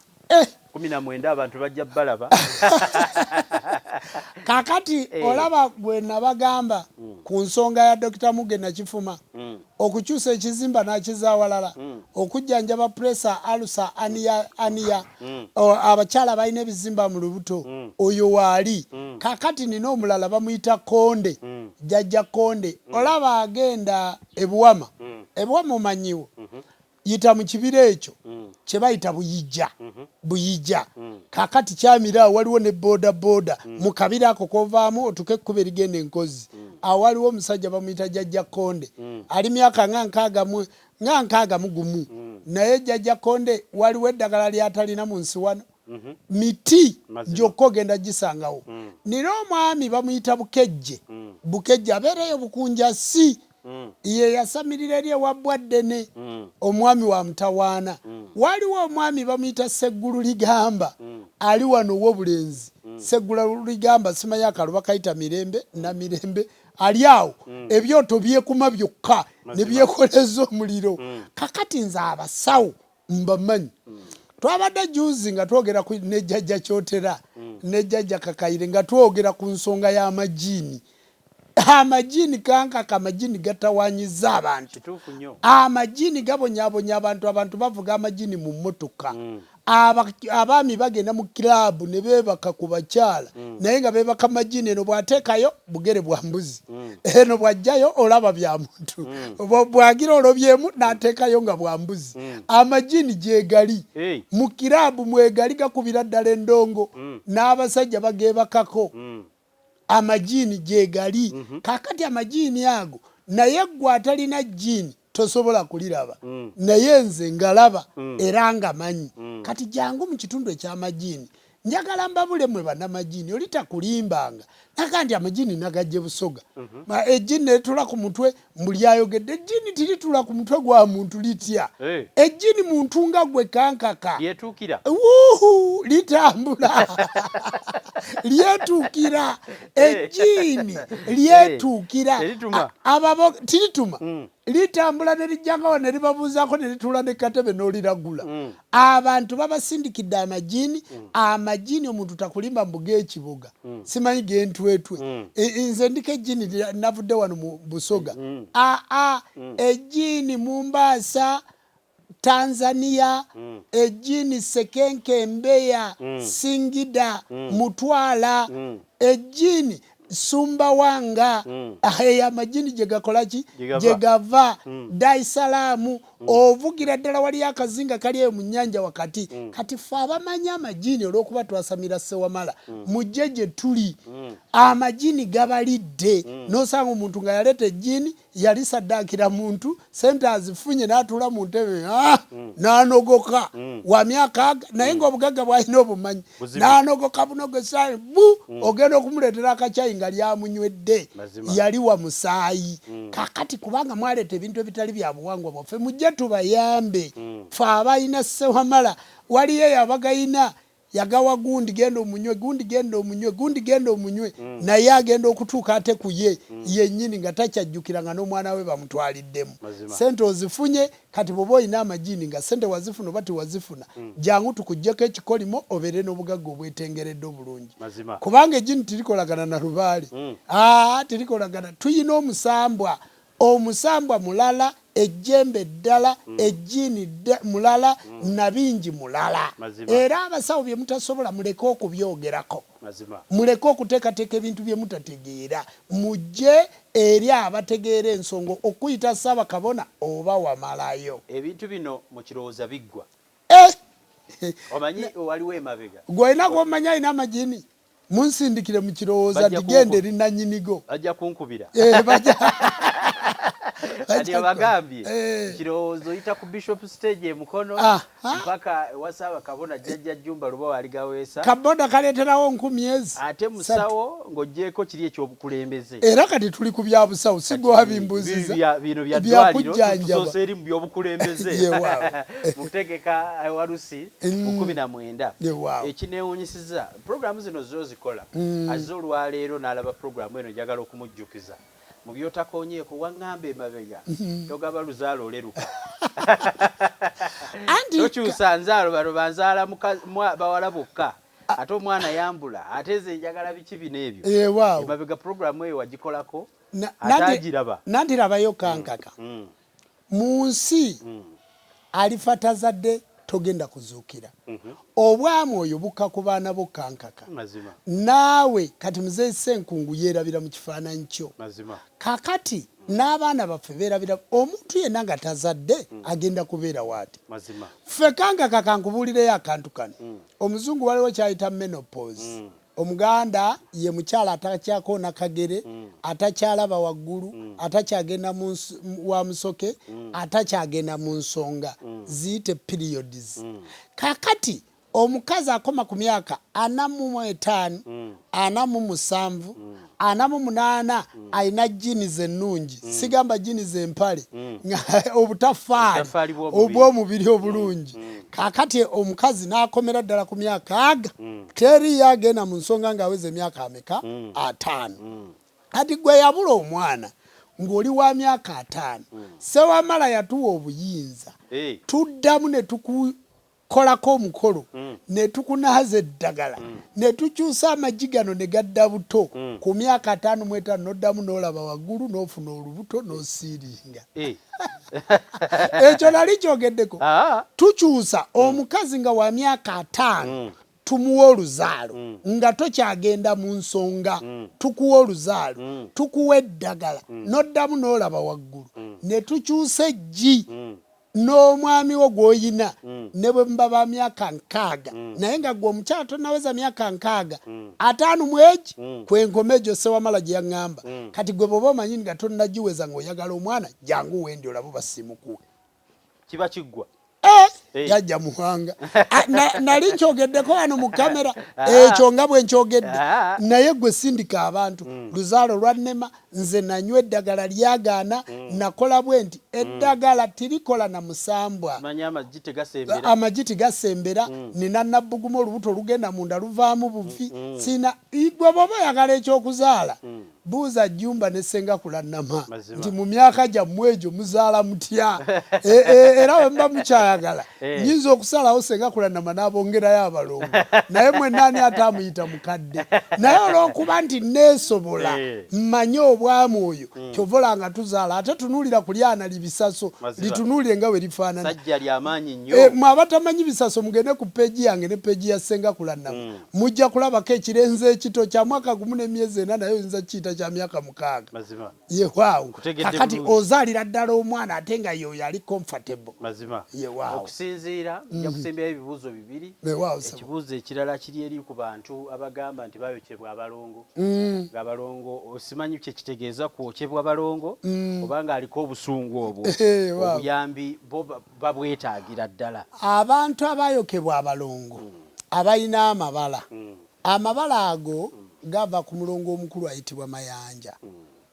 19 abantu bajja balaba kakati olaba bwe nabagamba ku nsonga ya Dr. Muge Nakifuma okukyusa ekizimba n'akizaawalala okujjanjaba presa alusa aniya abakyala balina ebizimba mu lubuto oyo waali kakati nina omulala bamuyita Konde jjajja Konde olaba agenda ebuwama omanyiwo yita mu kibira ekyo kye bayita buyijja kakati kyamira waliwo ne boda mu kabira ako kovaamu otuke ekkuba erigenda enkozi awaliwo omusajja bamuyita jjajja Konde ali myaka nga nkaaga mu gumu naye jjajja Konde waliwo eddagala lyatalina mu nsi wano miti gyokka ogenda gisangawo nina omwami bamuyita Bukejje abeereyo Bukunjasi ye yasamirira eri ewa Bwaddene omwami wa Mutawaana waliwo omwami bamuyita Sseggulu Ligamba ali wano w'obulenzi Sseggulu Ligamba simanyi akalo bakayita Mirembe na Mirembe ali awo ebyoto byekuma byokka ne byekoleza omuliro kakati nze abasawo mbamanyi twabadde juzi nga twogera ku nejjajja Kyotera nejjajja Kakayire nga twogera ku nsonga y'amajiini amajini kankaka amajini gatawanyiza abantu amajini gabonyabonya abantu bavuga amajini mu mmotoka abaami bagenda mu kilabu ne beebaka ku bakyala naye nga beebaka amajini eno bwateekayo bugere bwa mbuzi eno bwajjayo olaba bya muntu bwagira olobyemu n'ateekayo nga bwa mbuzi amajini gyegali mu kilabu mwegali gakubira ddala endongo n'abasajja bageebakako amajini gyegali kakati amajini ago naye gwe atalina jini tosobola kuliraba naye nze ngalaba era nga manyi kati jangu mu kitundu eky'amajini njagala mbabule mwe bannamajini oli takulimbanga nakandi amajini nagajje Busoga ejjini netula ku mutwe mbuli ayogedde ejjini tiritula ku mutwe gwa muntu litya ejjini muntu nga gwe kankaka litambula lyetuukira ejjini lyetuukira ababo tirituma litambula nerijjangawo ne libabuuzaako ne litula ne katebe n'oliragula abantu babasindikidde amajini omuntu takulimba mbuga ekibuga simanyi gentwetwe nze ndiko ejjini navudde wano mu Busoga ejjini Mombasa Tanzania ejjini Sekenke Mbeya Singida Mutwala ejjini Sumbawanga amajini jegakolaki jegava Dar es Salaam ovugira ddala wali akazinga kali eyo mu nnyanja wakati kati fe abamanya amajini olw'okuba twasamira Ssewamala mujjeje tuli amajini gabalidde nosanga omuntu nga yaleta ejjini yali saddakira muntu sente azifunye n'atula mu ntebe n'anogoka wa myaka naye ng'obugagga bw'alina obumanyi n'anogoka bunogesayi ogenda okumuleetera akacyayi nga lyamunywedde yali wa musaayi kakati kubanga mwaleeta ebintu ebitali bya buwangwa bwaffe mujje tubayambe fe abalina Ssewamala waliyo yabagayina yagawa gundi genda omunywe gundi genda omunywe gundi genda omunywe naye agenda okutuuka ate ku ye yennyini nga takyajjukira nga n'omwana we bamutwaliddemu sente ozifunye kati bw'oba olina amajini nga sente wazifuna oba tiwazifuna jangu tukuggyeko ekikolimo obeere n'obugagga obwetengeredde obulungi kubanga ejjini tirikolagana na lubaale tirikolagana tuyina omusambwa mulala ejjembe ddala ejjini mulala nabingi mulala era abasawo bye mutasobola muleke okubyogerako muleke okuteekateeka ebintu bye mutategeera mujje eri abategeera ensonga okuyita Ssaabakabona oba wamalayo ebintu bino mu kirowooza biggwa omanyi waliwo emabega gwolina gwomanya alina amajini munsindikire mu kirowooza digende eri nannyinigo ajja kunkubira kati abagambye kirowoozo oyita ku Bishop stage e Mukono mpaka wa Ssaabakabona jjajja Jjumba luba waligaweesa kaboda kaleeterawo 10 ate musawo ng'oggyeko kiri ekyobukulembeze era kati tuli ku bya busawo si gwe wabimbuziza bino bya ddwaliro tusoose eri mu by'obukulembeze mukutegeka walusi mu 19 ekineewunyisiza puroguramu zino zozikola azze olwaleero n'alaba puroguramu eno njagala okumujjukiza mu byotakonyeeko waŋŋamba emabega togaba luzaalo oleruka tokyusa nzaalo bano banzaala bawala bokka ate omwana yambula ate ze njagala biki bino ebyo emabega puroguramu eyo wagikolako ate agiraba nandirabayo kankaka mu nsi alifa tazadde togenda kuzuukira obwami oyo bukka ku baana bo kankaka naawe kati muzeeyi Ssenkungu yeerabira mu kifaananyi kyo kakati n'abaana baffe beerabira omuntu yenna nga tazadde agenda kubeera waati ffe kankaka kankubuulireyo akantu kano omuzungu waliwo kyayita menopause omuganda ye mukyala atakyakoona kagere atakyalaba waggulu atakyagenda wa musoke atakyagenda mu nsonga ziyite periods kakati omukazi akoma ku myaka 45 47 48 ayina jini ennungi sigamba jini empale obutafaali obw'omubiri obulungi kakati omukazi n'akomera ddala ku myaka teri yagenda mu nsonga ng'aweza emyaka ameka 5 kati gwe yabula omwana ng'oli wa myaka 5 Ssewamala yatuwa obuyinza tuddamu ne tukukolako omukolo ne tukunaaza eddagala ne tukyusa amagi gano ne gadda buto ku myaka 5 mu 5 n'oddamu n'olaba waggulu n'ofuna olubuto n'osiiringa ekyo nali kyogeddeko tukyusa omukazi nga wa myaka 5 tumuwa oluzaalo nga tokyagenda mu nsonga tukuwa oluzaalo tukuwa eddagala n'oddamu n'olaba waggulu ne tukyusa eggi n'omwami wo gw'oyina ne bwe muba ba myaka 6 naye nga gwe omukyala tonnaweza myaka 6 5 mwegi kwenkomejo Sewamala gye yaŋŋamba kati gwe bw'oba omanyi nga tonnagiweza ng'oyagala omwana jangu wendi olaba basimukuwe kiba kiggwa yajja muhanga nali nkyogeddeko wano mu kamera ekyo nga bwe nkyogedde naye gwe sindika abantu luzaalo lwannema nze nanywa eddagala lyagaana nakola bwe nti eddagala tirikola na musambwa amagi tigasembera nina nabbuguma olubuto olugenda munda luvaamu buvi sina gwe bw'oba oyagala ekyokuzaala buuza Jjumba ne Sengakula Nnama nti mu myaka gyammwe egyo muzaala mutya era bwe muba mukyayagala nyinza okusalawo Sengakula Nnama n'abongerayo abalongo naye mwe nani atamuyita mukadde naye olw'okuba nti neesobola mmanye obwamu oyo kyovola nga tuzaala ate tunuulira kulyana libisaso litunuulire nga bwe lifaanana mwe abatamanyi bisaso mugende ku peegi yange ne peegi ya Sengakula Nnama mujja kulabako ekirenze ekito kya mwaka gumu n'emyezi 4 naye oyinza kiyita kya myaka 6 yewaawo kakati ozaalira ddala omwana ate nga yoyo ali comfortable yewaawo okusinziira nja kusemberayo ebibuuzo bibiri ekibuuzo ekirala kiri eri ku bantu abagamba nti bayokebwa abalongo ng'abalongo osimanyi kye kitegeeza kwokebwa abalongo obanga aliko obusungu obwo obuyambi bo babwetaagira ddala abantu abayokebwa abalongo abalina amabala ago gava ku mulongo omukulu ayitibwa mayanja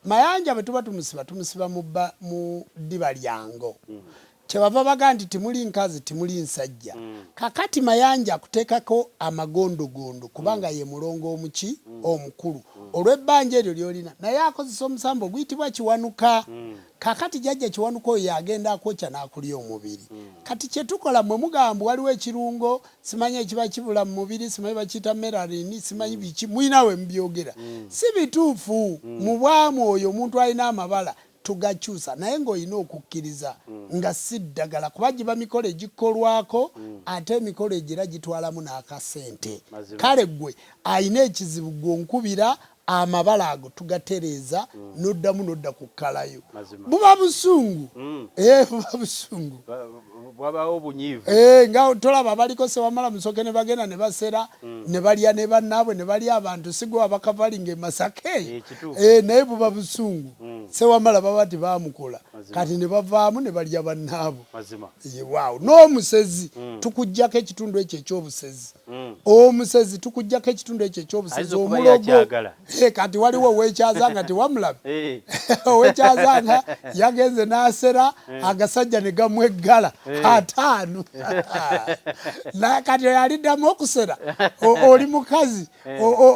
mayanja bwe tuba tumusiba mu ddiba lyango kyebava baga nti timuli nkazi timuli nsajja kakati mayanja akuteekako amagondogondo kubanga ye mulongo omuki omukulu olw'ebbanja eryo lyolina naye akozesa omusambo oguyitibwa kiwanuka kakati jjajja kiwanuka oyo agenda akwokya n'akulya omubiri kati kyetukola mwe mugamba waliwo ekirungo simanyi ekiba kibula mu mubiri simanyi bakiyita melarini simanyi biki mwinawe mubyogera si bituufu mu bwamu oyo omuntu alina amabala tugakyusa naye ng'olina okukkiriza nga si ddagala kuba giba mikolo egikolwako ate emikolo egira gitwalamu n'akasente kale gwe alina ekizibu gw'onkubira amabala ago tugatereeza noddamu nodda kukkalayo buba busungu buba busungu bwabawo obunyiivu nga tolaba abaliko Sewamala Musoke ne bagenda ne basera ne balya ne bannaabwe ne balya abantu sigwe abakavalinga emasake naye buba busungu Sewamala baba ti baamukola kati ne bavaamu ne balya bannaabwe waawo n'omusezi tukuggyako ekitundu ekyo eky'obusezi omusezi tukuggyako ekitundu ekyo eky'obusezi omulogo kati waliwo owekyazanga tiwamulabe owekyazanga yagenze n'asera agasajja ne gamweggala 5 kati yaliddamu okusera oli mukazi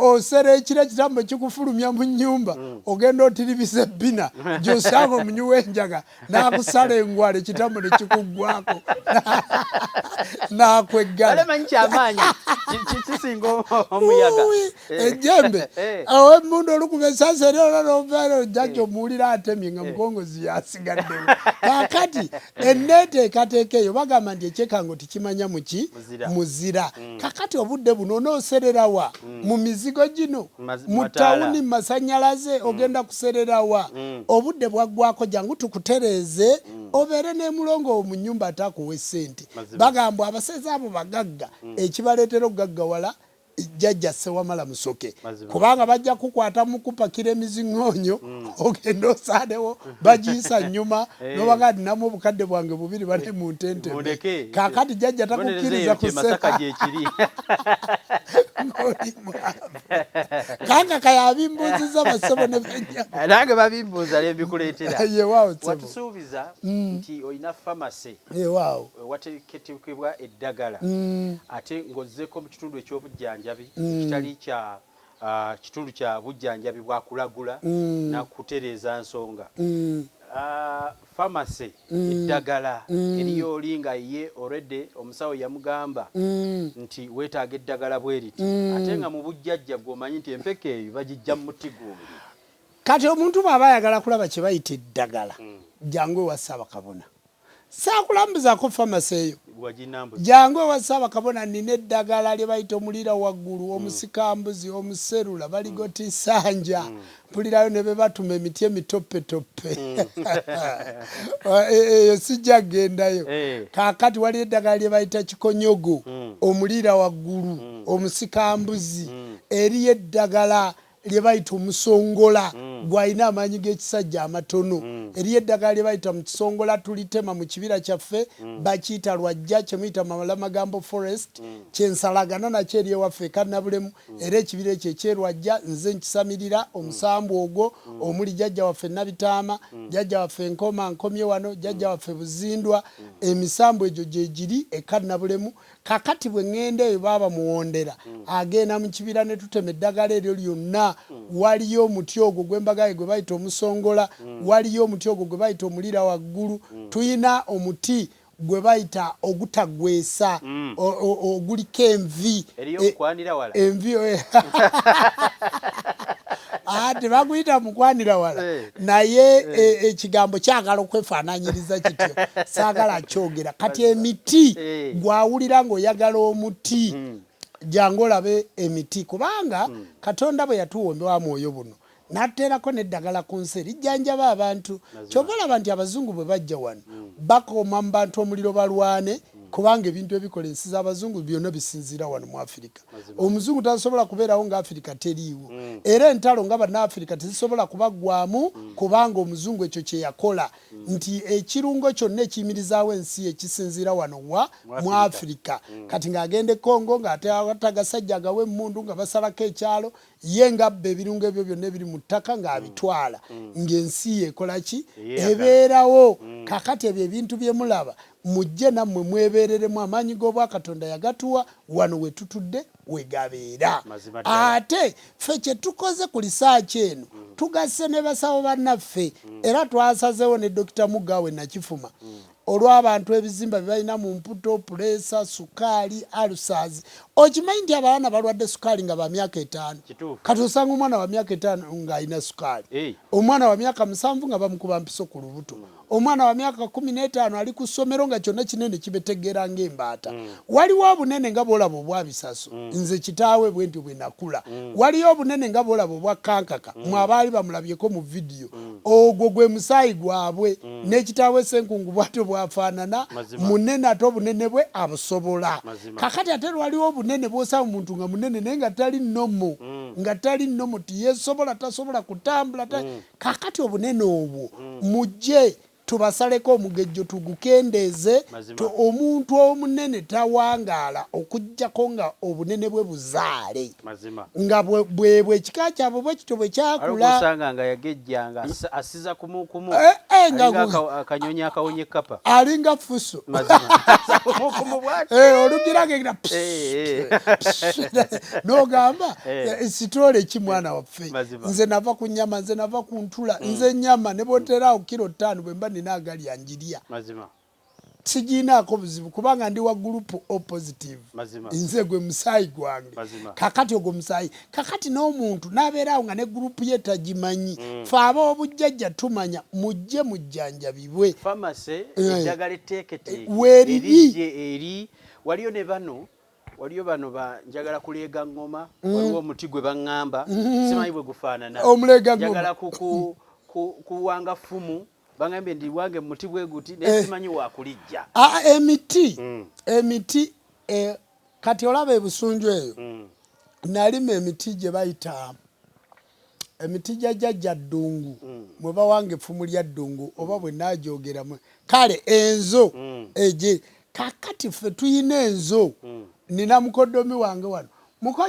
osera ekiro ekitambo ekikufulumya mu nnyumba ogenda otiribisa ebbina gy'osanga omunyu w'enjaga n'akusala engwala ekitambo ne kikuggwako n'akweggala ejjembe ow'emmundu olukuba esasa eryololoovaera ojjajja omuwulira atemye nga mukongozi yasigaddewo kakati enneeteekateeka eyo bagamba nti ekyekango tikimanya muki muzira kakati obudde buno onoosererawa mu mizigo gino mu tawuni masanyalaze ogenda kusererawa obudde bwaggwako jangu tukutereeze obeere n'emulongo mu nnyumba atakuwa essente bagamba abasezi abo bagagga ekibaleetera okugaggawala jjajja Sewamala Musoke kubanga bajja kukwata mu kupakira emiziŋŋoonyo ogenda osaadewo bagiyisa nnyuma nobagadi namu obukadde bwange bubiri bali mu ntente kakati jjajja takukkiriza kuseka kanga kayabimbuuziza basebo ne bennyama nange babimbuuza lyembikuleetera watusuubiza nti olina famasi wateekebwa eddagala ate ng'ozzeeko mu kitundu eky'obujjanjabi kitali kya kitundu kya bujjanjabi bwakulagula nakutereeza nsonga famasi eddagala eriyo oli nga ye already omusawo yamugamba nti weetaaga eddagala bwe riti ate nga mu bujjajja gw'omanyi nti empeka eyo bagijja mu muti gw'omuli kati omuntu bw'aba ayagala kulaba kye bayita eddagala jangu ewa Ssaabakabona saakulambuzaako famasi eyo jangu ewa Ssaabakabona nina eddagala lye bayita omulira waggulu omusikambuzi omuserula baligoti sanja mpulirayo ne be batuma emiti emitopetoppe eyo sijja gendayo kaakati waliyo eddagala lye bayita kikonyogo omulira waggulu omusikambuzi eriyo eddagala lye bayita omusongola gwalina amaanyi g'ekisajja amatono eriyo eddagala lye bayita mu kisongola tulitema mu kibira kyaffe bakiyita lwajja kye muyita Malamagambo forest kyensalagana nakyo eri ewaffe ekannabulemu era ekibira ekyo ekyerwajja nze nkisamirira omusambu ogwo omuli jjajja waffe Nabitaama jjajja waffe Nkoma nkomye wano jjajja waffe Buzindwa emisambu egyo gye giri ekannabulemu kakati bwe ŋŋenda eyo baaba muwondera agenda mu kibira ne tutema eddagala eryo lyonna waliyo omuti ogwo gw'embagaye gwe bayita omusongola waliyo omuti ogwo gwe bayita omulira waggulu tuyina omuti gwe bayita ogutagwesa oguliko envi envi tebaguyita mukwanira wala naye ekigambo kyagala okwefaananyiriza kityo saagala kyogera kati emiti gwawulira ng'oyagala omuti jangu olabe emiti kubanga Katonda bwe yatuwombewa mwoyo buno n'ateerako n'eddagala ku nsi lijjanjaba abantu kyova olaba nti abazungu bwe bajja wano bakoma mu bantu omuliro balwane kubanga ebintu ebikola ensi z'abazungu byonna bisinziira wano mu Afirika omuzungu tasobola kubeerawo nga Afirika teriiwo era entalo nga bannaafirika tezisobola kubaggwamu kubanga omuzungu ekyo kye yakola nti ekirungo kyonna ekiyimirizaawo ensi ekisinziira wano mu Afirika kati ng'agenda e Congo ng'ate agasajja agawa emmundu nga basalako ekyalo ye ngabba ebirungo ebyo byonna ebiri mu ttaka ng'abitwala ng'ensi yekola ki ebeerawo kakati ebyo ebintu bye mulaba mujje nammwe mwebereremu amaanyi g'Obwakatonda yagatuwa wano we tutudde we gabeera ate ffe kye tukoze ku lisaaki eno tugasse ne basawo bannaffe era twasazeewo ne Dr. Mugawe Nakifuma olw'abantu ebizimba bye balina mu mputo puleesa sukaali alusazi okimanyi nti abaana balwadde sukaali nga ba myaka 5 kati osanga omwana wa myaka 5 ng'alina sukaali omwana wa myaka 7 nga bamukuba mpiso ku lubuto omwana wa myaka 15 ali ku ssomero nga kyonna kinene kibetegeera ng'embaata waliwo obunene nga bwolaba obwabisaso nze kitaawe bwe ntyo bwe nakula waliyo obunene nga bwolaba obwa kankaka mwabaali bamulabyeko mu vidiyo ogwo gwe musaayi gwabwe n'ekitaawe Ssenkungu bwatyo bwafaanana munene ate obunene bwe abusobola kakati ate waliwo obunene bw'osaba omuntu nga munene naye nga tali nnomo tiyesobola tasobola kutambula kakati obunene obwo mujje tubasaleko omugejjo tugukendeeze omuntu omunene tawangaala okujjako nga obunene bwe buzaale nga bwe ekika kyabwe bwe kityo bwe kyakula nga yagejjanga asiza kumukumu akanyonyi akawonye kapa alinga fuso olugiragenda n'ogamba sitole ki mwana waffe nze nava ku nnyama nze nava ku ntula nze nnyama ne boteraawo kilo 5 bwe mba nina agali anjirya sigiinaako buzibu kubanga ndi wa gurupu oppositive nze gwe musaayi gwange kakati ogwo musaayi kakati n'omuntu n'abeeraawo nga ne gurupu ye tagimanyi fe ab'obujjajja tumanya mujje mujjanjabibwe eddagala etteeketeeke weeriri waliyo ne bano waliyo bano njagala kuleega ngoma waliwo omuti gwe baŋŋamba simanyi bwe gufaanana njagala kuwanga fumu bangambye ndi wange muti bwe guti nesimanyi wakulijja emiti kati olaba ebusunju eyo nalima emiti gye bayita emiti gya jjajja ddungu mwe bawanga effumu lya ddungu oba bwe naajogeramu kale enzo egye kakati ffe tuyina enzo nina mukoddomi wange wano muko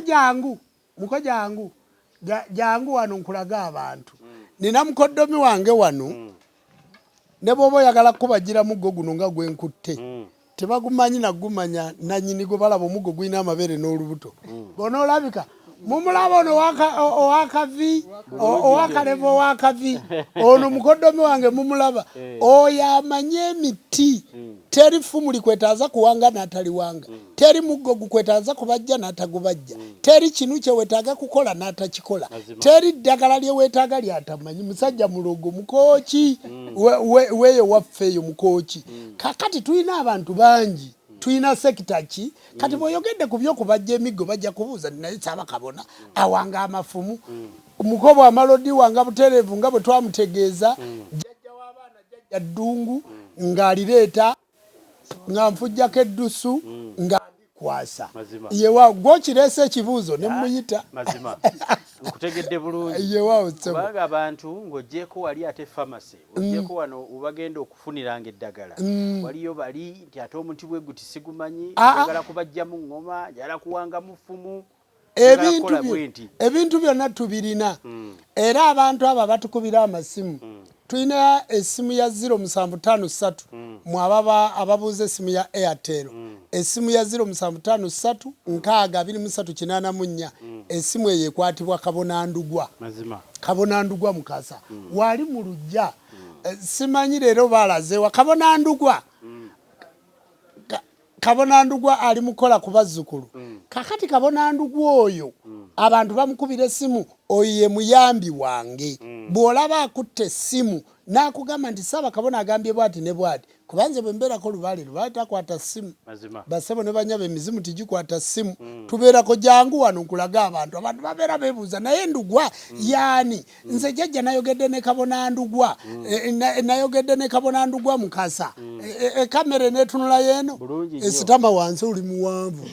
jangu wano nkulaga abantu nina mukoddomi wange wano ne bw'oba oyagala kubagira muggo guno nga gwenkutte tebagumanyi nagumanya nanyini gwe balaba omuggo gulina amabeere n'olubuto bona olabika mumulaba ono owakavi owakaleva owakavi ono mukoddomi wange mumulaba oyo amanye emiti teri ffumu likwetaaza kuwanga n'ataliwanga teri muggo gukwetaaza kubajja n'atagubajja teri kinu kye weetaaga kukola n'atakikola teri ddagala lye weetaaga lyatamanyi musajja mulogo mukooki weeyo waffe eyo mukooki kakati tulina abantu bangi tuyina sekita ki kati bw'oyogedde ku by'okubajja emiggo bajja kubuuza naye Ssaabakabona awanga amafumu Mukobo amalodi wanga butereevu nga bwe twamutegeeza jjajja w'abaana jjajja ddungu ng'alireeta nga nfujjako eddusu nga ndikwasa yewa gwokireese ekibuuzo ne muyita mazima nkutegedde bulungi yewa kubanga abantu ng'oggyeko wali ate famasi oggyeko wano ubagenda okufuniranga eddagala waliyo bali nti ate omuti bwe guti sigumanyi njagala kubajjamu ŋŋoma njagala kuwangamu ffumu ebintu byonna tubirina era abantu abo batukubira amasimu tulina essimu ya 0753 mwababa ababuuza essimu ya Airtel essimu ya 0753 6238 essimu eyo ekwatibwa Kabona Ndugwa Mukasa wali mu lujja simanyi leero baalazeewa Kabona Ndugwa ali mukola ku bazzukulu kakati Kabona Ndugwa oyo abantu bamukubira essimu oyo ye muyambi wange bw'olaba akutte essimu n'akugamba nti Ssaabakabona agambye bwati ne bwati kubanze bwe mbeerako lubaale takwata ssimu bassebo ne banyaba emizimu tigikwata ssimu tubeerako jangu wano nkulaga abantu babeera beebuuza naye Ndugwa yaani nze jjajja nayogedde ne Kabona Ndugwa nayogedde ne Kabona Ndugwa Mukasa ekamera netunula yeeno esitama wansi oli muwanvu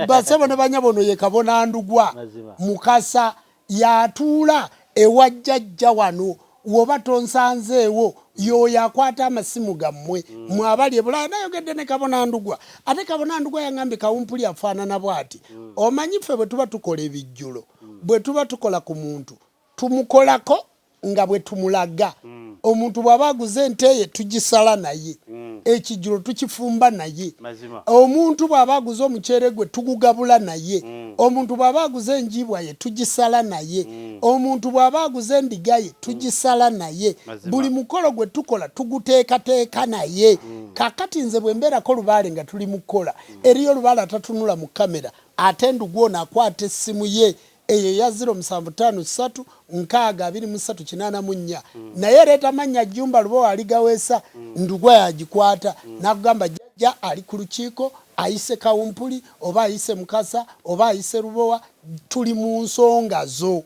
bassebo ne banyaba ono ye Kabona Ndugwa Mukasa yatuula ewa jjajja wano woba tonsanzeewo yoyo akwata amasimu gammwe mwabali ebulaya nayogedde ne Kabona Ndugwa ate Kabona Ndugwa yangambye kawumpuli afaanana bw'ati omanyi ffe bwe tuba tukola ebijjulo bwe tuba tukola ku muntu tumukolako nga bwe tumulaga omuntu bw'aba aguze ente ye tugisala naye ekijjulo tukifumba naye omuntu bw'aba aguze omuceere gwe tugugabula naye omuntu bw'aba aguze enjibwa ye tugisala naye omuntu bw'aba aguze endiga ye tugisala naye buli mukolo gwe tukola tuguteekateeka naye kakati nze bwe mbeerako lubaale nga tuli mukola eriyo lubaale atatunula mu kamera ate Ndugwa ono akwata essimu ye eyo ya 0753 6238 naye leeta mannya Jjumba lubo aligaweesa Ndugwa yagikwata n'akugamba jjajja ali ku lukiiko ayise kawumpuli oba ayise Mukasa oba ayise Lubowa tuli mu nsonga zo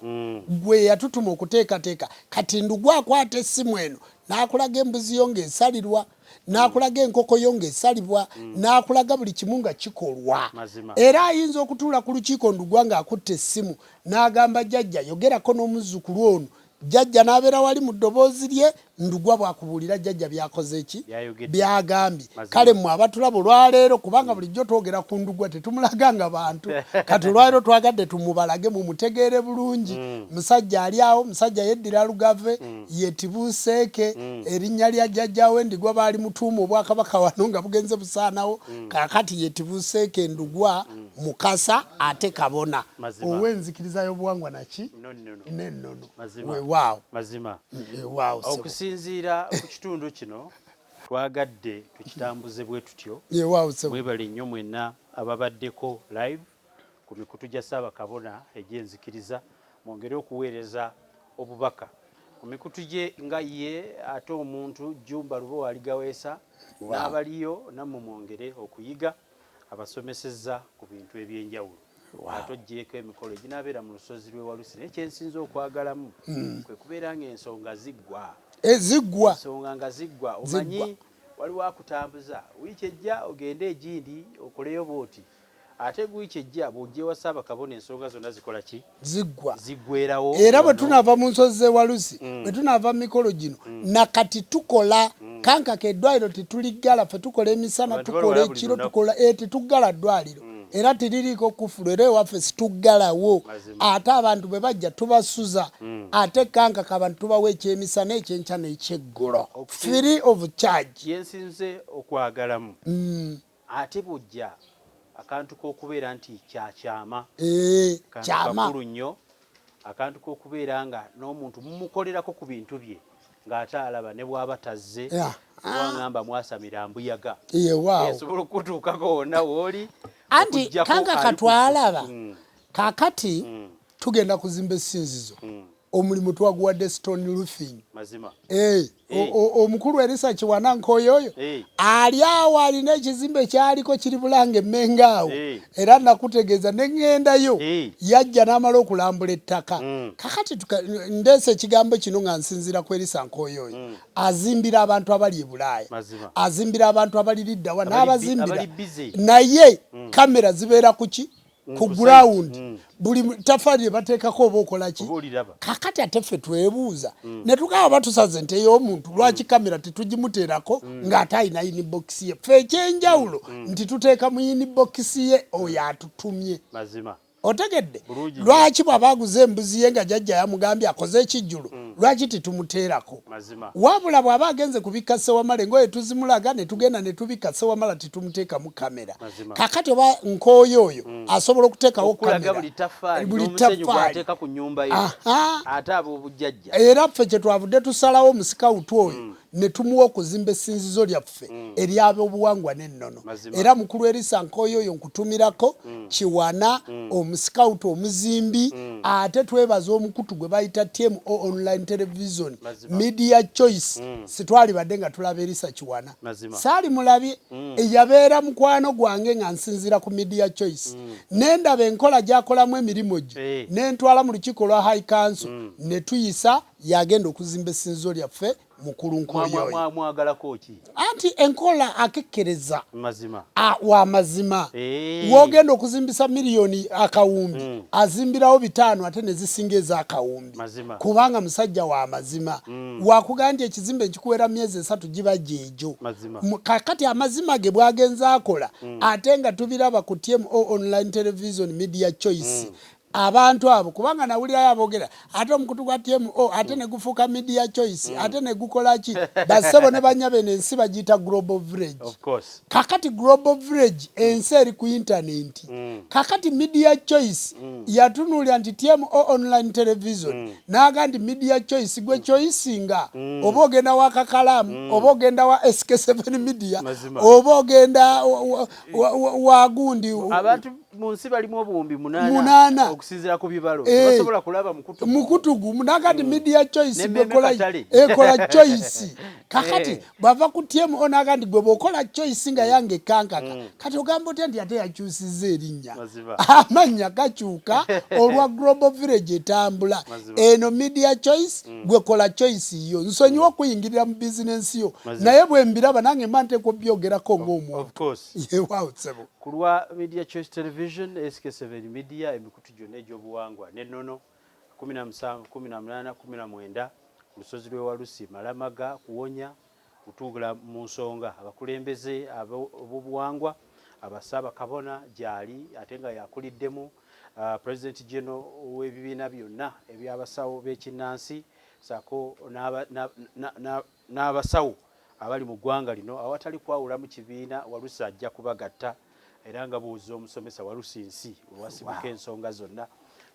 gwe yatutuma okuteekateeka kati Ndugwa akwata essimu eno n'akulaga embuzi yo ng'esalirwa n'akulaga enkoko yo ng'esalibwa n'akulaga buli kimu nga kikolwa era ayinza okutuula ku lukiiko Ndugwa ng'akutte essimu n'agamba jjajja yogerako n'omuzzukulu ono jjajja n'abeera wali mu ddoboozi lye Ndugwa bw'akubuulira jjajja byakoze ki byagambye kale mmwe abatulaba olwaleero kubanga bulijjo twogera ku Ndugwa tetumulaganga bantu kati olwaleero twagadde tumubalage mumutegeere bulungi musajja ali awo musajja yeddira Lugave yetibuuseeke erinnya lya jjajjawe Ndigwa baali mutuuma obwakabaka wano nga bugenze busaanawo kaakati yetibuuseeke Ndugwa Mukasa ate Kabona ow'enzikiriza y'obuwangwa naki n'ennono weewaawo okusinziira ku kitundu kino twagadde tukitambuze bwe tutyo mwebale nnyo mwenna ababaddeko live ku mikutu gya Ssaabakabona egy'enzikiriza mwongere okuweereza obubaka ku mikutu gye nga ye ate omuntu Jjumba lubo aligaweesa n'abaliyo nammwe mwongere okuyiga abasomesezza ku bintu eby'enjawulo ate oggyeko emikolo eginaabeera mu lusozi lw'e Walusi naye kyensinza okwagalamu kwe kubeera ng'ensonga ziggwa ensonga nga ziggwa omanyi waliwo akutambuza wiiki ejja ogende egindi okoleyo bwoti ate wiiki ejja bw'ojjeewa Ssaabakabona ensonga zonna zikola ki ziggwerawo era bwe tunaava mu nsozi z'e Walusi bwe tunaava mu mikolo gino nakati tukola kankaka eddwaliro tetuliggala ffe tukola emisana tukola ekiro tukola tetuggala ddwaliro era tiririiko kufulu era ewaffe situggalawo ate abantu bwe bajja tubasuza ate kankaka abantu tubawa ekyemisana ekyenkya n'ekyeggulo free of charge yensinze okwagalamu ate bw'ojja akantu k'okubeera nti kyakyama kakulu nnyo akantu k'okubeera nga n'omuntu mumukolerako ku bintu bye ng'ate alaba ne bw'aba tazze wangamba mwasamira mbuyaga esobola okutuukako wonna w'oli anti kankaka twalaba kakati tugenda kuzimba essinzizo omulimu twaguwadde Stone Roofing. Mazima. Omukulu erisa Kiwana Nkoyoyo ali awo alina ekizimbe kyaliko kiri Bulanga Mmengawo era nakutegeeza ne ŋŋendayo yajja n'amala okulambula ettaka. Kakati ndeese ekigambo kino nga nsinziira ku erisa Nkoyoyo azimbira abantu abali e Bulaaya, azimbira abantu abali Liddawa n'abazimbira naye kamera zibeera kuki ku ground buli tafali bateekako oba okola ki. Kakati ate ffe twebuuza ne tugaba batusaze nte y'omuntu lwaki kamera tetugimuteerako ng'ate ayina inbox ye. Ffe ekyenjawulo nti tuteeka mu inbox ye oyo atutumye. Otegedde lwaki bw'aba aguze embuzi ye nga jjajja yamugambye akoze ekijjulo lwaki titumuteerako. Wabula bw'aba agenze kubikka Ssewamala engoye tuzimulaga ne tugenda ne tubikka Ssewamala titumuteekamu kamera. Kakati oba Nkooyo oyo asobola okuteekawo kamera buli taffaali era ffe kye twavudde tusalawo mu sikawutu oyo ne tumuwa okuzimba essinzizo lyaffe ery'abobuwangwa n'ennono. Era mukulu erisa Nkooyo oyo nkutumirako Kiwana omusikawutu omuzimbi ate twebaza omukutu gwe bayita TMO online television media choice sitwali badde nga tulaba erisa Kiwana saali mulabye yabeera mukwano gwange nga nsinzira ku media choice nendaba enkola gyakolamu emirimu gye nentwala mu lukiiko lwa high council ne tuyisa yagenda okuzimba essinzizo lyaffe mukulu Nkooyo mwagalako ki anti enkola akekkereza wa mazima wogenda okuzimbisa miliyoni akawumbi azimbirawo 5 ate ne zisinga ez'akawumbi kubanga musajja wa mazima wakugambye ekizimbe ekikuwera myezi 3 giba gyejo kakati amazima ge bwagenza akola ate nga tubiraba ku TMO online television media choice abantu abo kubanga nawulirayo abogera ate omukutu gwa TMO ate ne gufuuka media choice ate ne gukola ki bassebo ne banyabe n'ensi bagiyita global village. Kakati global village ensi eri ku internet kakati media choice yatunuulira nti TMO online television n'aga nti media choice gwe choice nga oba ogenda wa Kakalamu oba ogenda wa SK7 media oba ogenda wa gundi abantu munsi balimu obuwumbi 8 okusinzira ku bibalo basobola kulaba mukutugu munagati media choice ekola choice kakati bava ku TMO nagandi gwe bokola choice nga yange kankaka kati ogamba oti nti ate yakyusiza erinnya amanya gakyuka olwa global village etambula eno media choice gwe kola choice yo nsonyiwa okuyingirira mu business yo naye bwe mbiraba nange manteko byogerako ng'omuntu yewawutsebo kulwa media choice television SK7 media emikutu gyonna egy'obuwangwa n'ennono 17 18 19 lusozi lw'Ewalusi Malamaga kuwonya kutuugula mu Nsonga abakulembeze ab'obuwangwa Ssaabakabona gyali ate nga yakuliddemu President General w'ebibiina byonna eby'abasawo b'ekinnansi Ssaako n'abasawo abali mu ggwanga lino awatali kwawula mu kibiina Walusi ajja kubagatta era nga buuza omusomesa Walusi nsi owasibuka ensonga zonna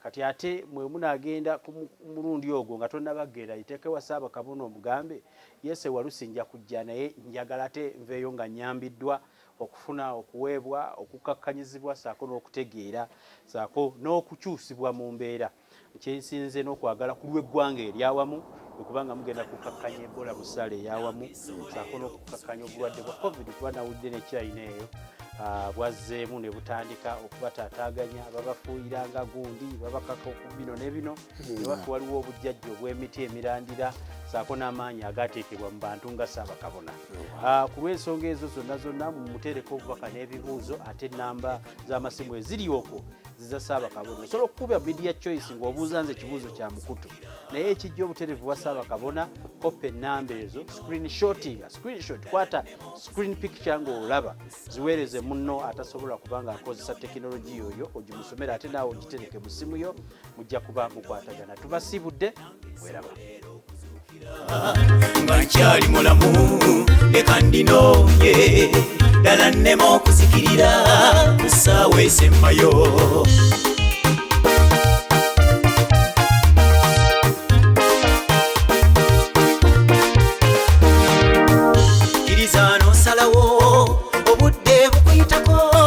kati ate mwe munagenda ku mulundi ogwo nga tonnabagenda iteekewa Ssaabakabona omugambe yese Walusi nja kujja naye njagala ate nveeyo nga nyambiddwa okufuna okuweebwa okukakkanyizibwa Ssaako n'okutegeera Ssaako n'okukyusibwa mu mbeera ekyensinze n'okwagala ku lw'eggwanga eryawamu okubanga mugenda kukakkanya Ebola busale eyawamu Ssaako n'okukakkanya obulwadde bwa COVID kuba nawudde ne China eyo bwazzeemu ne butandika okubataataaganya babafuuyiranga gundi babakaka ku bino ne bino ne bafu waliwo obujjajja obw'emiti emirandira Ssaako n'amaanyi agaateekebwa mu bantu nga Ssaabakabona. Ku lw'ensonga ezo zonna mumuteereko obubaka n'ebibuuzo ate ennamba z'amasimu eziri okwo ziza Ssaabakabona osobola okukuba media choice ng'obuuza nze ekibuuzo kya mukutu naye ekijja obutereevu bwa Ssaabakabona kopa ennamba ezo screenshot kwata screen picture ng'olaba ziweereze munno atasobola kubanga akozesa tekinologi yoyo ogimusomera ate naawe ogitereke mu simu yo mujja kuba mukwatagana tubasibudde weraba nga nkyali mulamu leka ndinooye ddala nnema okuzikirira ku ssaawa esemmayo kkiriza n'osalawo obudde bukuyitako